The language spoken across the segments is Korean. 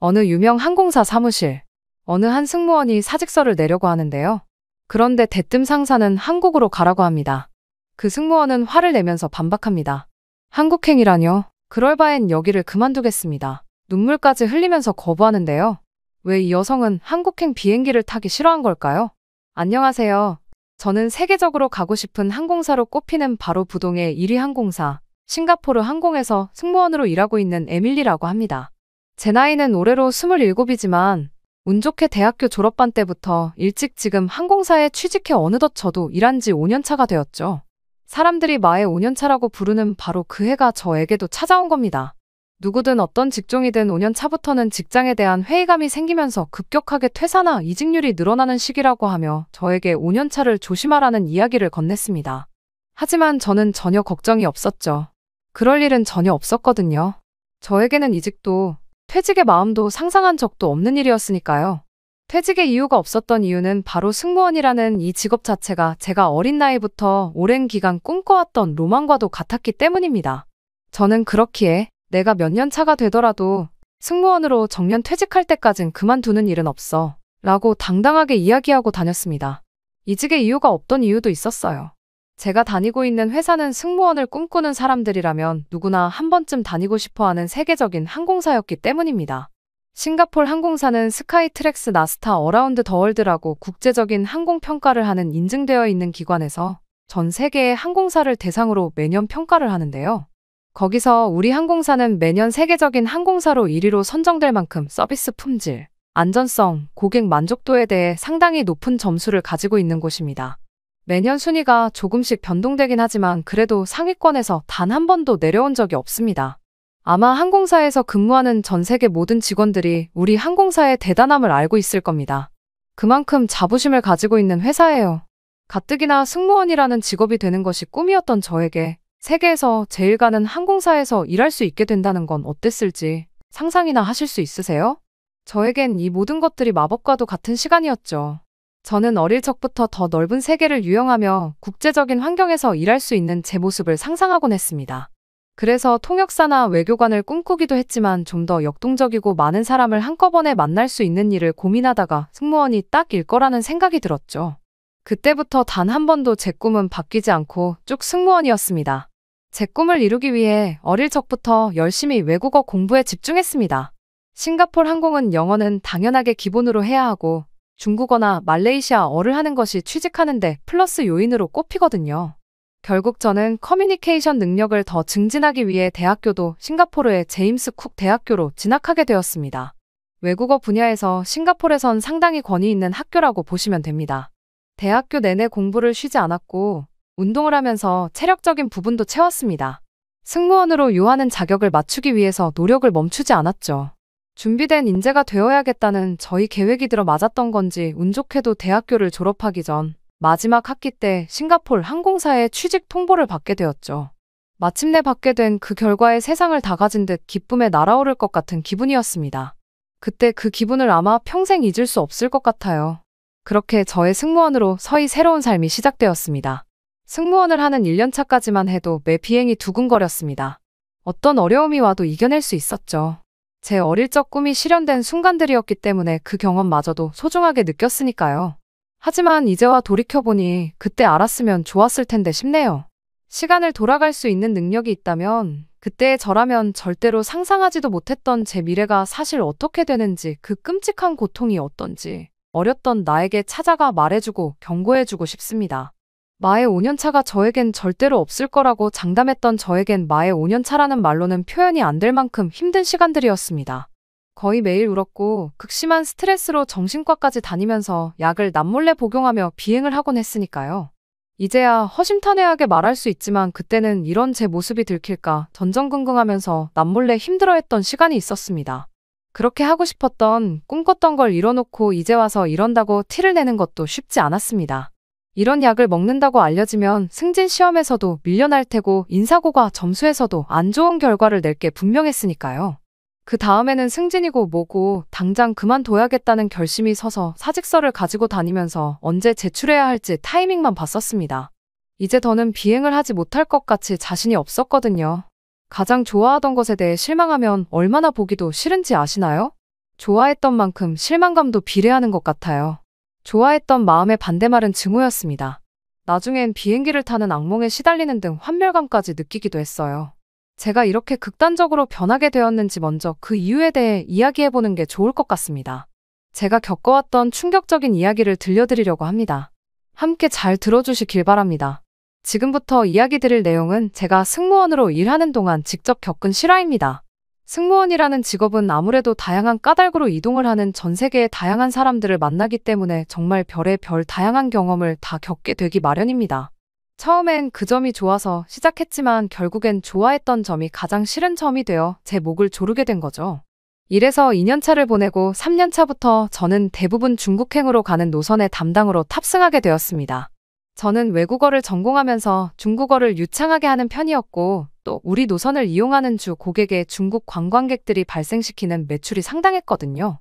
어느 유명 항공사 사무실. 어느 한 승무원이 사직서를 내려고 하는데요. 그런데 대뜸 상사는 한국으로 가라고 합니다. 그 승무원은 화를 내면서 반박합니다. 한국행이라뇨? 그럴 바엔 여기를 그만두겠습니다. 눈물까지 흘리면서 거부하는데요. 왜 이 여성은 한국행 비행기를 타기 싫어한 걸까요? 안녕하세요. 저는 세계적으로 가고 싶은 항공사로 꼽히는 바로 부동의 1위 항공사, 싱가포르 항공에서 승무원으로 일하고 있는 에밀리라고 합니다. 제 나이는 올해로 27이지만 운 좋게 대학교 졸업반 때부터 일찍 지금 항공사에 취직해 어느덧 저도 일한 지 5년 차가 되었죠. 사람들이 마의 5년 차라고 부르는 바로 그 해가 저에게도 찾아온 겁니다. 누구든 어떤 직종이든 5년 차부터는 직장에 대한 회의감이 생기면서 급격하게 퇴사나 이직률이 늘어나는 시기라고 하며 저에게 5년 차를 조심하라는 이야기를 건넸습니다. 하지만 저는 전혀 걱정이 없었죠. 그럴 일은 전혀 없었거든요. 저에게는 이직도 퇴직의 마음도 상상한 적도 없는 일이었으니까요. 퇴직의 이유가 없었던 이유는 바로 승무원이라는 이 직업 자체가 제가 어린 나이부터 오랜 기간 꿈꿔왔던 로망과도 같았기 때문입니다. 저는 그렇기에 내가 몇 년 차가 되더라도 승무원으로 정년 퇴직할 때까진 그만두는 일은 없어 라고 당당하게 이야기하고 다녔습니다. 이직의 이유가 없던 이유도 있었어요. 제가 다니고 있는 회사는 승무원을 꿈꾸는 사람들이라면 누구나 한 번쯤 다니고 싶어하는 세계적인 항공사였기 때문입니다. 싱가포르 항공사는 스카이트랙스 나스타 어라운드 더 월드라고 국제적인 항공평가를 하는 인증되어 있는 기관에서 전 세계의 항공사를 대상으로 매년 평가를 하는데요. 거기서 우리 항공사는 매년 세계적인 항공사로 1위로 선정될 만큼 서비스 품질, 안전성, 고객 만족도에 대해 상당히 높은 점수를 가지고 있는 곳입니다. 매년 순위가 조금씩 변동되긴 하지만 그래도 상위권에서 단 한 번도 내려온 적이 없습니다. 아마 항공사에서 근무하는 전 세계 모든 직원들이 우리 항공사의 대단함을 알고 있을 겁니다. 그만큼 자부심을 가지고 있는 회사예요. 가뜩이나 승무원이라는 직업이 되는 것이 꿈이었던 저에게 세계에서 제일 가는 항공사에서 일할 수 있게 된다는 건 어땠을지 상상이나 하실 수 있으세요? 저에겐 이 모든 것들이 마법과도 같은 시간이었죠. 저는 어릴 적부터 더 넓은 세계를 유영하며 국제적인 환경에서 일할 수 있는 제 모습을 상상하곤 했습니다. 그래서 통역사나 외교관을 꿈꾸기도 했지만 좀 더 역동적이고 많은 사람을 한꺼번에 만날 수 있는 일을 고민하다가 승무원이 딱일 거라는 생각이 들었죠. 그때부터 단 한 번도 제 꿈은 바뀌지 않고 쭉 승무원이었습니다. 제 꿈을 이루기 위해 어릴 적부터 열심히 외국어 공부에 집중했습니다. 싱가포르 항공은 영어는 당연하게 기본으로 해야 하고 중국어나 말레이시아어를 하는 것이 취직하는데 플러스 요인으로 꼽히거든요. 결국 저는 커뮤니케이션 능력을 더 증진하기 위해 대학교도 싱가포르의 제임스 쿡 대학교로 진학하게 되었습니다. 외국어 분야에서 싱가포르에선 상당히 권위 있는 학교라고 보시면 됩니다. 대학교 내내 공부를 쉬지 않았고 운동을 하면서 체력적인 부분도 채웠습니다. 승무원으로 요하는 자격을 맞추기 위해서 노력을 멈추지 않았죠. 준비된 인재가 되어야겠다는 저희 계획이 들어 맞았던 건지 운 좋게도 대학교를 졸업하기 전 마지막 학기 때 싱가포르 항공사에 취직 통보를 받게 되었죠. 마침내 받게 된 그 결과에 세상을 다 가진 듯 기쁨에 날아오를 것 같은 기분이었습니다. 그때 그 기분을 아마 평생 잊을 수 없을 것 같아요. 그렇게 저의 승무원으로 서히 새로운 삶이 시작되었습니다. 승무원을 하는 1년 차까지만 해도 매 비행이 두근거렸습니다. 어떤 어려움이 와도 이겨낼 수 있었죠. 제 어릴 적 꿈이 실현된 순간들이었기 때문에 그 경험마저도 소중하게 느꼈으니까요. 하지만 이제와 돌이켜보니 그때 알았으면 좋았을 텐데 싶네요. 시간을 돌아갈 수 있는 능력이 있다면 그때의 저라면 절대로 상상하지도 못했던 제 미래가 사실 어떻게 되는지 그 끔찍한 고통이 어떤지 어렸던 나에게 찾아가 말해주고 경고해주고 싶습니다. 마의 5년차가 저에겐 절대로 없을 거라고 장담했던 저에겐 마의 5년차라는 말로는 표현이 안 될 만큼 힘든 시간들이었습니다. 거의 매일 울었고 극심한 스트레스로 정신과까지 다니면서 약을 남몰래 복용하며 비행을 하곤 했으니까요. 이제야 허심탄회하게 말할 수 있지만 그때는 이런 제 모습이 들킬까 전전긍긍하면서 남몰래 힘들어했던 시간이 있었습니다. 그렇게 하고 싶었던 꿈꿨던 걸 이뤄놓고 이제 와서 이런다고 티를 내는 것도 쉽지 않았습니다. 이런 약을 먹는다고 알려지면 승진 시험에서도 밀려날 테고 인사고과 점수에서도 안 좋은 결과를 낼 게 분명했으니까요. 그 다음에는 승진이고 뭐고 당장 그만둬야겠다는 결심이 서서 사직서를 가지고 다니면서 언제 제출해야 할지 타이밍만 봤었습니다. 이제 더는 비행을 하지 못할 것 같이 자신이 없었거든요. 가장 좋아하던 것에 대해 실망하면 얼마나 보기도 싫은지 아시나요? 좋아했던 만큼 실망감도 비례하는 것 같아요. 좋아했던 마음의 반대말은 증오였습니다. 나중엔 비행기를 타는 악몽에 시달리는 등 환멸감까지 느끼기도 했어요. 제가 이렇게 극단적으로 변하게 되었는지 먼저 그 이유에 대해 이야기해보는 게 좋을 것 같습니다. 제가 겪어왔던 충격적인 이야기를 들려드리려고 합니다. 함께 잘 들어주시길 바랍니다. 지금부터 이야기 드릴 내용은 제가 승무원으로 일하는 동안 직접 겪은 실화입니다. 승무원이라는 직업은 아무래도 다양한 까닭으로 이동을 하는 전 세계의 다양한 사람들을 만나기 때문에 정말 별의 별 다양한 경험을 다 겪게 되기 마련입니다. 처음엔 그 점이 좋아서 시작했지만 결국엔 좋아했던 점이 가장 싫은 점이 되어 제 목을 조르게 된 거죠. 이래서 2년차를 보내고 3년차부터 저는 대부분 중국행으로 가는 노선의 담당으로 탑승하게 되었습니다. 저는 외국어를 전공하면서 중국어를 유창하게 하는 편이었고 또 우리 노선을 이용하는 주 고객의 중국 관광객들이 발생시키는 매출이 상당했거든요.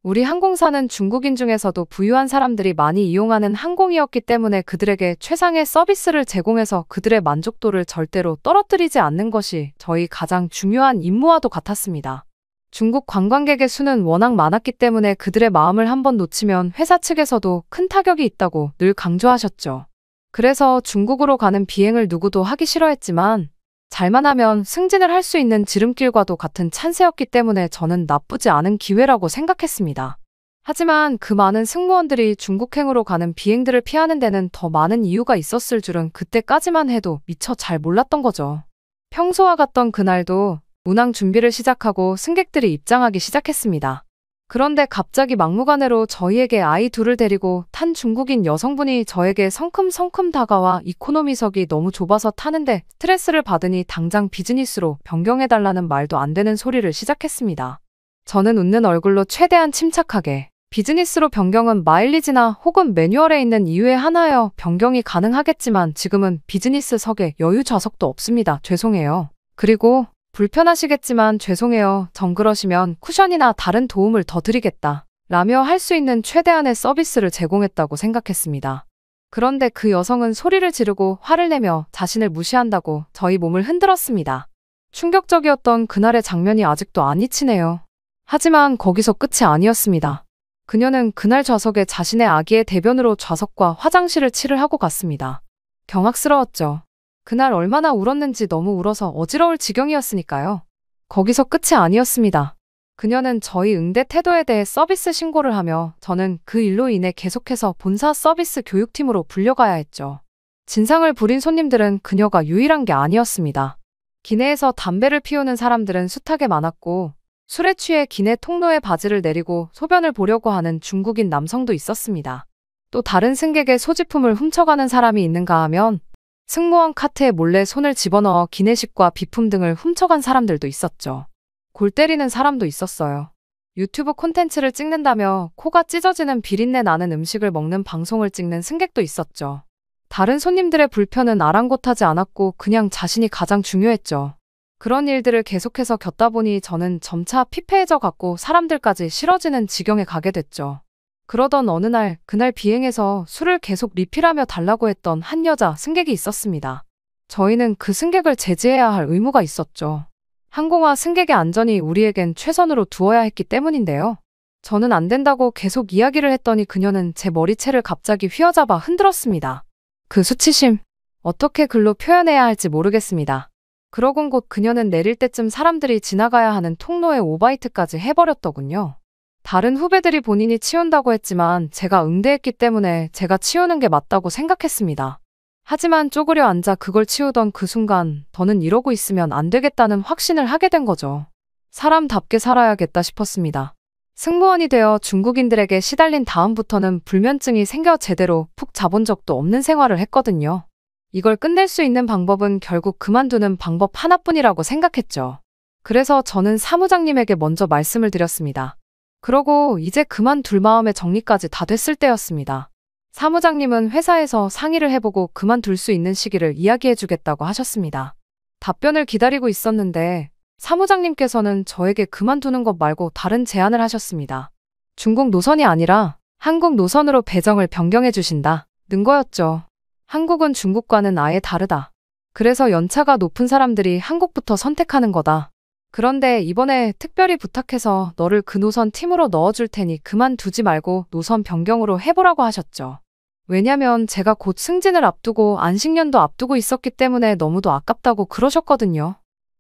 우리 항공사는 중국인 중에서도 부유한 사람들이 많이 이용하는 항공이었기 때문에 그들에게 최상의 서비스를 제공해서 그들의 만족도를 절대로 떨어뜨리지 않는 것이 저희 가장 중요한 임무와도 같았습니다. 중국 관광객의 수는 워낙 많았기 때문에 그들의 마음을 한번 놓치면 회사 측에서도 큰 타격이 있다고 늘 강조하셨죠. 그래서 중국으로 가는 비행을 누구도 하기 싫어했지만 잘만 하면 승진을 할 수 있는 지름길과도 같은 찬스였기 때문에 저는 나쁘지 않은 기회라고 생각했습니다. 하지만 그 많은 승무원들이 중국행으로 가는 비행들을 피하는 데는 더 많은 이유가 있었을 줄은 그때까지만 해도 미처 잘 몰랐던 거죠. 평소와 같던 그날도 운항 준비를 시작하고 승객들이 입장하기 시작했습니다. 그런데 갑자기 막무가내로 저희에게 아이 둘을 데리고 탄 중국인 여성분이 저에게 성큼성큼 다가와 이코노미석이 너무 좁아서 타는데 스트레스를 받으니 당장 비즈니스로 변경해달라는 말도 안 되는 소리를 시작했습니다. 저는 웃는 얼굴로 최대한 침착하게 비즈니스로 변경은 마일리지나 혹은 매뉴얼에 있는 이유에 한하여 변경이 가능하겠지만 지금은 비즈니스석에 여유 좌석도 없습니다. 죄송해요. 그리고 불편하시겠지만 죄송해요. 정그러시면 쿠션이나 다른 도움을 더 드리겠다. 라며 할 수 있는 최대한의 서비스를 제공했다고 생각했습니다. 그런데 그 여성은 소리를 지르고 화를 내며 자신을 무시한다고 저희 몸을 흔들었습니다. 충격적이었던 그날의 장면이 아직도 안 잊히네요. 하지만 거기서 끝이 아니었습니다. 그녀는 그날 좌석에 자신의 아기의 대변으로 좌석과 화장실을 칠하고 갔습니다. 경악스러웠죠. 그날 얼마나 울었는지 너무 울어서 어지러울 지경이었으니까요. 거기서 끝이 아니었습니다. 그녀는 저희 응대 태도에 대해 서비스 신고를 하며 저는 그 일로 인해 계속해서 본사 서비스 교육팀으로 불려가야 했죠. 진상을 부린 손님들은 그녀가 유일한 게 아니었습니다. 기내에서 담배를 피우는 사람들은 숱하게 많았고 술에 취해 기내 통로에 바지를 내리고 소변을 보려고 하는 중국인 남성도 있었습니다. 또 다른 승객의 소지품을 훔쳐가는 사람이 있는가 하면 승무원 카트에 몰래 손을 집어넣어 기내식과 비품 등을 훔쳐간 사람들도 있었죠. 골 때리는 사람도 있었어요. 유튜브 콘텐츠를 찍는다며 코가 찢어지는 비린내 나는 음식을 먹는 방송을 찍는 승객도 있었죠. 다른 손님들의 불편은 아랑곳하지 않았고 그냥 자신이 가장 중요했죠. 그런 일들을 계속해서 겪다 보니 저는 점차 피폐해져 갔고 사람들까지 싫어지는 지경에 가게 됐죠. 그러던 어느 날, 그날 비행에서 술을 계속 리필하며 달라고 했던 한 여자 승객이 있었습니다. 저희는 그 승객을 제지해야 할 의무가 있었죠. 항공화 승객의 안전이 우리에겐 최선으로 두어야 했기 때문인데요. 저는 안 된다고 계속 이야기를 했더니 그녀는 제 머리채를 갑자기 휘어잡아 흔들었습니다. 그 수치심, 어떻게 글로 표현해야 할지 모르겠습니다. 그러곤 곧 그녀는 내릴 때쯤 사람들이 지나가야 하는 통로에 오바이트까지 해버렸더군요. 다른 후배들이 본인이 치운다고 했지만 제가 응대했기 때문에 제가 치우는 게 맞다고 생각했습니다. 하지만 쪼그려 앉아 그걸 치우던 그 순간 더는 이러고 있으면 안 되겠다는 확신을 하게 된 거죠. 사람답게 살아야겠다 싶었습니다. 승무원이 되어 중국인들에게 시달린 다음부터는 불면증이 생겨 제대로 푹 자본 적도 없는 생활을 했거든요. 이걸 끝낼 수 있는 방법은 결국 그만두는 방법 하나뿐이라고 생각했죠. 그래서 저는 사무장님에게 먼저 말씀을 드렸습니다. 그러고 이제 그만둘 마음의 정리까지 다 됐을 때였습니다. 사무장님은 회사에서 상의를 해보고 그만둘 수 있는 시기를 이야기해주겠다고 하셨습니다. 답변을 기다리고 있었는데 사무장님께서는 저에게 그만두는 것 말고 다른 제안을 하셨습니다. 중국 노선이 아니라 한국 노선으로 배정을 변경해 주신다. 는 거였죠. 한국은 중국과는 아예 다르다. 그래서 연차가 높은 사람들이 한국부터 선택하는 거다. 그런데 이번에 특별히 부탁해서 너를 그 노선 팀으로 넣어줄 테니 그만두지 말고 노선 변경으로 해보라고 하셨죠. 왜냐면 제가 곧 승진을 앞두고 안식년도 앞두고 있었기 때문에 너무도 아깝다고 그러셨거든요.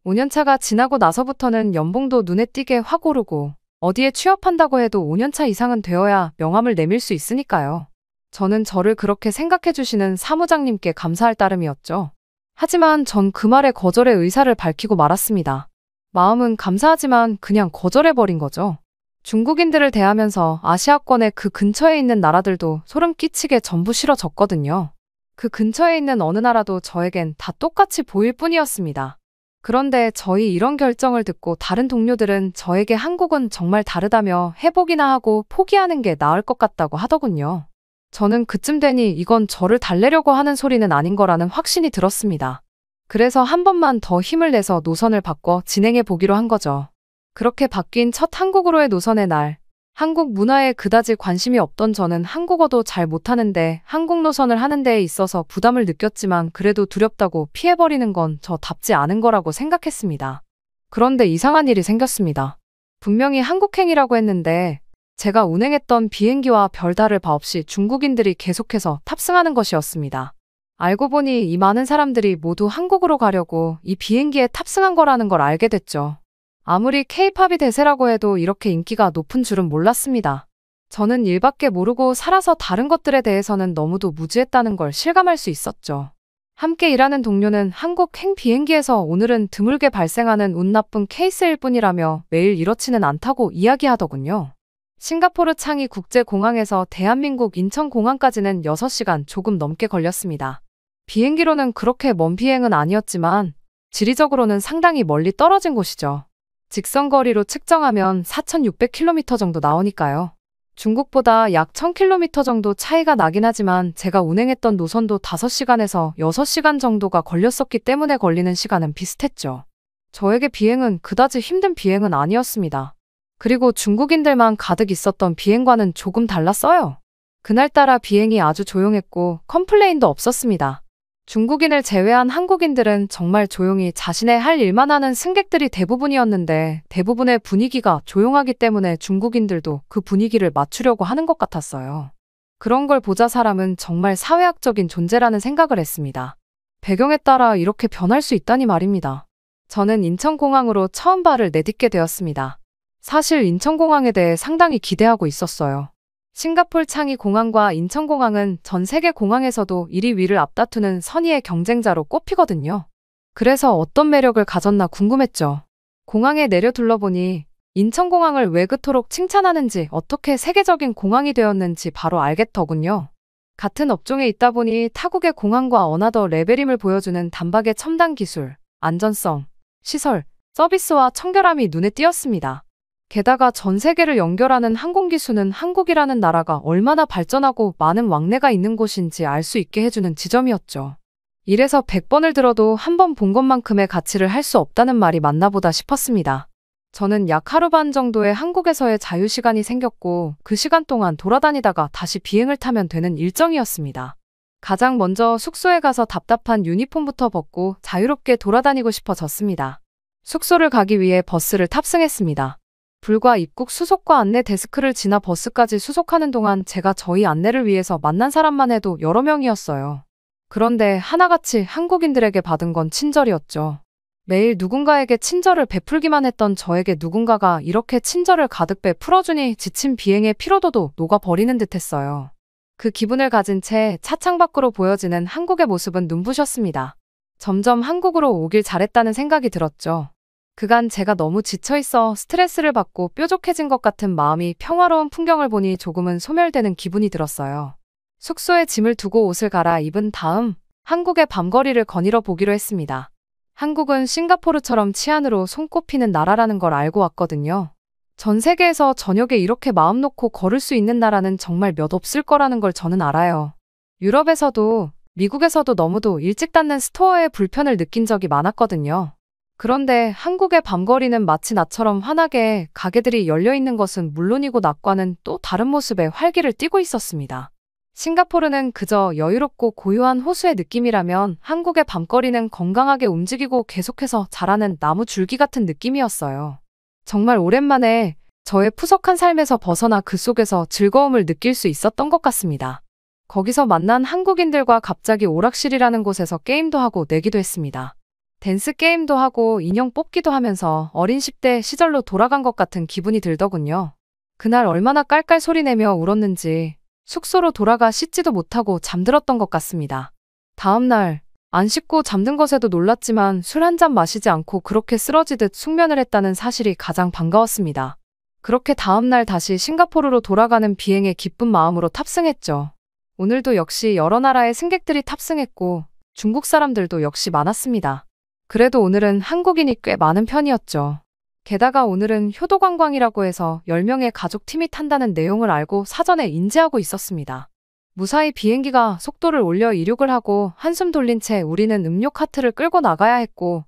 5년차가 지나고 나서부터는 연봉도 눈에 띄게 확 오르고 어디에 취업한다고 해도 5년차 이상은 되어야 명함을 내밀 수 있으니까요. 저는 저를 그렇게 생각해 주시는 사무장님께 감사할 따름이었죠. 하지만 전 그 말에 거절의 의사를 밝히고 말았습니다. 마음은 감사하지만 그냥 거절해버린 거죠. 중국인들을 대하면서 아시아권의 그 근처에 있는 나라들도 소름 끼치게 전부 싫어졌거든요. 그 근처에 있는 어느 나라도 저에겐 다 똑같이 보일 뿐이었습니다. 그런데 저희 이런 결정을 듣고 다른 동료들은 저에게 한국은 정말 다르다며 회복이나 하고 포기하는 게 나을 것 같다고 하더군요. 저는 그쯤 되니 이건 저를 달래려고 하는 소리는 아닌 거라는 확신이 들었습니다. 그래서 한 번만 더 힘을 내서 노선을 바꿔 진행해 보기로 한 거죠. 그렇게 바뀐 첫 한국으로의 노선의 날, 한국 문화에 그다지 관심이 없던 저는 한국어도 잘 못하는데 한국 노선을 하는 데에 있어서 부담을 느꼈지만 그래도 두렵다고 피해버리는 건 저답지 않은 거라고 생각했습니다. 그런데 이상한 일이 생겼습니다. 분명히 한국행이라고 했는데 제가 운행했던 비행기와 별다를 바 없이 중국인들이 계속해서 탑승하는 것이었습니다. 알고 보니 이 많은 사람들이 모두 한국으로 가려고 이 비행기에 탑승한 거라는 걸 알게 됐죠. 아무리 K-팝이 대세라고 해도 이렇게 인기가 높은 줄은 몰랐습니다. 저는 일밖에 모르고 살아서 다른 것들에 대해서는 너무도 무지했다는 걸 실감할 수 있었죠. 함께 일하는 동료는 한국행 비행기에서 오늘은 드물게 발생하는 운 나쁜 케이스일 뿐이라며 매일 이렇지는 않다고 이야기하더군요. 싱가포르 창이 국제공항에서 대한민국 인천공항까지는 6시간 조금 넘게 걸렸습니다. 비행기로는 그렇게 먼 비행은 아니었지만 지리적으로는 상당히 멀리 떨어진 곳이죠. 직선거리로 측정하면 4,600km 정도 나오니까요. 중국보다 약 1,000km 정도 차이가 나긴 하지만 제가 운행했던 노선도 5시간에서 6시간 정도가 걸렸었기 때문에 걸리는 시간은 비슷했죠. 저에게 비행은 그다지 힘든 비행은 아니었습니다. 그리고 중국인들만 가득 있었던 비행과는 조금 달랐어요. 그날따라 비행이 아주 조용했고 컴플레인도 없었습니다. 중국인을 제외한 한국인들은 정말 조용히 자신의 할 일만 하는 승객들이 대부분이었는데 대부분의 분위기가 조용하기 때문에 중국인들도 그 분위기를 맞추려고 하는 것 같았어요. 그런 걸 보자 사람은 정말 사회학적인 존재라는 생각을 했습니다. 배경에 따라 이렇게 변할 수 있다니 말입니다. 저는 인천공항으로 처음 발을 내딛게 되었습니다. 사실 인천공항에 대해 상당히 기대하고 있었어요. 싱가포르 창이 공항과 인천공항은 전 세계 공항에서도 1위 위를 앞다투는 선의의 경쟁자로 꼽히거든요. 그래서 어떤 매력을 가졌나 궁금했죠. 공항에 내려 둘러보니 인천공항을 왜 그토록 칭찬하는지 어떻게 세계적인 공항이 되었는지 바로 알겠더군요. 같은 업종에 있다 보니 타국의 공항과 어나더 레벨임을 보여주는 단박의 첨단 기술, 안전성, 시설, 서비스와 청결함이 눈에 띄었습니다. 게다가 전 세계를 연결하는 항공기수는 한국이라는 나라가 얼마나 발전하고 많은 왕래가 있는 곳인지 알 수 있게 해주는 지점이었죠. 이래서 100번을 들어도 한 번 본 것만큼의 가치를 할 수 없다는 말이 맞나 보다 싶었습니다. 저는 약 하루 반 정도의 한국에서의 자유시간이 생겼고 그 시간 동안 돌아다니다가 다시 비행을 타면 되는 일정이었습니다. 가장 먼저 숙소에 가서 답답한 유니폼부터 벗고 자유롭게 돌아다니고 싶어졌습니다. 숙소를 가기 위해 버스를 탑승했습니다. 불과 입국 수속과 안내 데스크를 지나 버스까지 수속하는 동안 제가 저희 안내를 위해서 만난 사람만 해도 여러 명이었어요. 그런데 하나같이 한국인들에게 받은 건 친절이었죠. 매일 누군가에게 친절을 베풀기만 했던 저에게 누군가가 이렇게 친절을 가득 베풀어주니 지친 비행의 피로도도 녹아버리는 듯했어요. 그 기분을 가진 채 차창 밖으로 보여지는 한국의 모습은 눈부셨습니다. 점점 한국으로 오길 잘했다는 생각이 들었죠. 그간 제가 너무 지쳐있어 스트레스를 받고 뾰족해진 것 같은 마음이 평화로운 풍경을 보니 조금은 소멸되는 기분이 들었어요. 숙소에 짐을 두고 옷을 갈아입은 다음 한국의 밤거리를 거닐어 보기로 했습니다. 한국은 싱가포르처럼 치안으로 손꼽히는 나라라는 걸 알고 왔거든요. 전 세계에서 저녁에 이렇게 마음 놓고 걸을 수 있는 나라는 정말 몇 없을 거라는 걸 저는 알아요. 유럽에서도 미국에서도 너무도 일찍 닫는 스토어의 불편을 느낀 적이 많았거든요. 그런데 한국의 밤거리는 마치 나처럼 환하게 가게들이 열려있는 것은 물론이고 낮과는 또 다른 모습의 활기를 띠고 있었습니다. 싱가포르는 그저 여유롭고 고요한 호수의 느낌이라면 한국의 밤거리는 건강하게 움직이고 계속해서 자라는 나무 줄기 같은 느낌이었어요. 정말 오랜만에 저의 푸석한 삶에서 벗어나 그 속에서 즐거움을 느낄 수 있었던 것 같습니다. 거기서 만난 한국인들과 갑자기 오락실이라는 곳에서 게임도 하고 내기도 했습니다. 댄스 게임도 하고 인형 뽑기도 하면서 어린 10대 시절로 돌아간 것 같은 기분이 들더군요. 그날 얼마나 깔깔 소리내며 울었는지 숙소로 돌아가 씻지도 못하고 잠들었던 것 같습니다. 다음날 안 씻고 잠든 것에도 놀랐지만 술 한 잔 마시지 않고 그렇게 쓰러지듯 숙면을 했다는 사실이 가장 반가웠습니다. 그렇게 다음날 다시 싱가포르로 돌아가는 비행에 기쁜 마음으로 탑승했죠. 오늘도 역시 여러 나라의 승객들이 탑승했고 중국 사람들도 역시 많았습니다. 그래도 오늘은 한국인이 꽤 많은 편이었죠. 게다가 오늘은 효도관광이라고 해서 10명의 가족팀이 탄다는 내용을 알고 사전에 인지하고 있었습니다. 무사히 비행기가 속도를 올려 이륙을 하고 한숨 돌린 채 우리는 음료 카트를 끌고 나가야 했고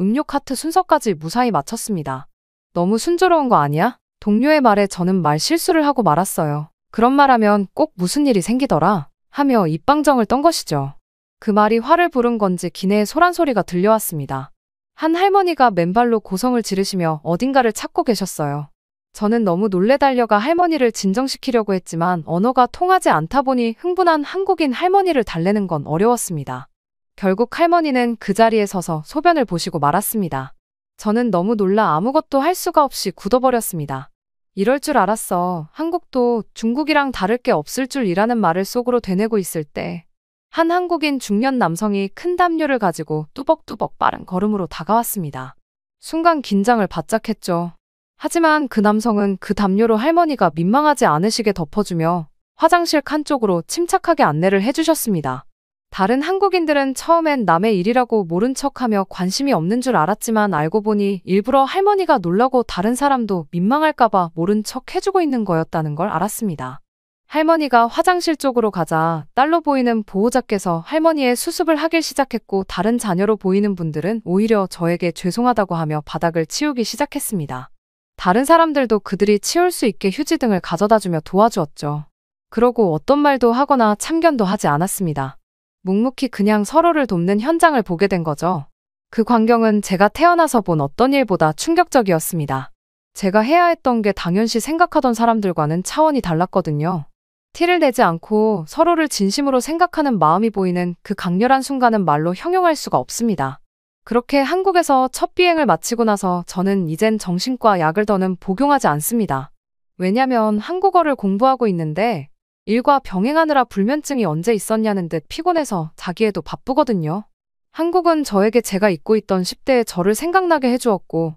음료 카트 순서까지 무사히 마쳤습니다. 너무 순조로운 거 아니야? 동료의 말에 저는 말 실수를 하고 말았어요. 그런 말하면 꼭 무슨 일이 생기더라 하며 입방정을 떤 것이죠. 그 말이 화를 부른 건지 기내에 소란 소리가 들려왔습니다. 한 할머니가 맨발로 고성을 지르시며 어딘가를 찾고 계셨어요. 저는 너무 놀래 달려가 할머니를 진정시키려고 했지만 언어가 통하지 않다 보니 흥분한 한국인 할머니를 달래는 건 어려웠습니다. 결국 할머니는 그 자리에 서서 소변을 보시고 말았습니다. 저는 너무 놀라 아무것도 할 수가 없이 굳어버렸습니다. 이럴 줄 알았어. 한국도 중국이랑 다를 게 없을 줄이라는 말을 속으로 되뇌고 있을 때 한 한국인 중년 남성이 큰 담요를 가지고 뚜벅뚜벅 빠른 걸음으로 다가왔습니다. 순간 긴장을 바짝 했죠. 하지만 그 남성은 그 담요로 할머니가 민망하지 않으시게 덮어주며 화장실 칸 쪽으로 침착하게 안내를 해주셨습니다. 다른 한국인들은 처음엔 남의 일이라고 모른 척하며 관심이 없는 줄 알았지만 알고 보니 일부러 할머니가 놀라고 다른 사람도 민망할까봐 모른 척 해주고 있는 거였다는 걸 알았습니다. 할머니가 화장실 쪽으로 가자 딸로 보이는 보호자께서 할머니의 수습을 하길 시작했고 다른 자녀로 보이는 분들은 오히려 저에게 죄송하다고 하며 바닥을 치우기 시작했습니다. 다른 사람들도 그들이 치울 수 있게 휴지 등을 가져다주며 도와주었죠. 그러고 어떤 말도 하거나 참견도 하지 않았습니다. 묵묵히 그냥 서로를 돕는 현장을 보게 된 거죠. 그 광경은 제가 태어나서 본 어떤 일보다 충격적이었습니다. 제가 해야 했던 게 당연시 생각하던 사람들과는 차원이 달랐거든요. 티를 내지 않고 서로를 진심으로 생각하는 마음이 보이는 그 강렬한 순간은 말로 형용할 수가 없습니다. 그렇게 한국에서 첫 비행을 마치고 나서 저는 이젠 정신과 약을 더는 복용하지 않습니다. 왜냐면 한국어를 공부하고 있는데 일과 병행하느라 불면증이 언제 있었냐는 듯 피곤해서 자기애도 바쁘거든요. 한국은 저에게 제가 잊고 있던 10대의 저를 생각나게 해주었고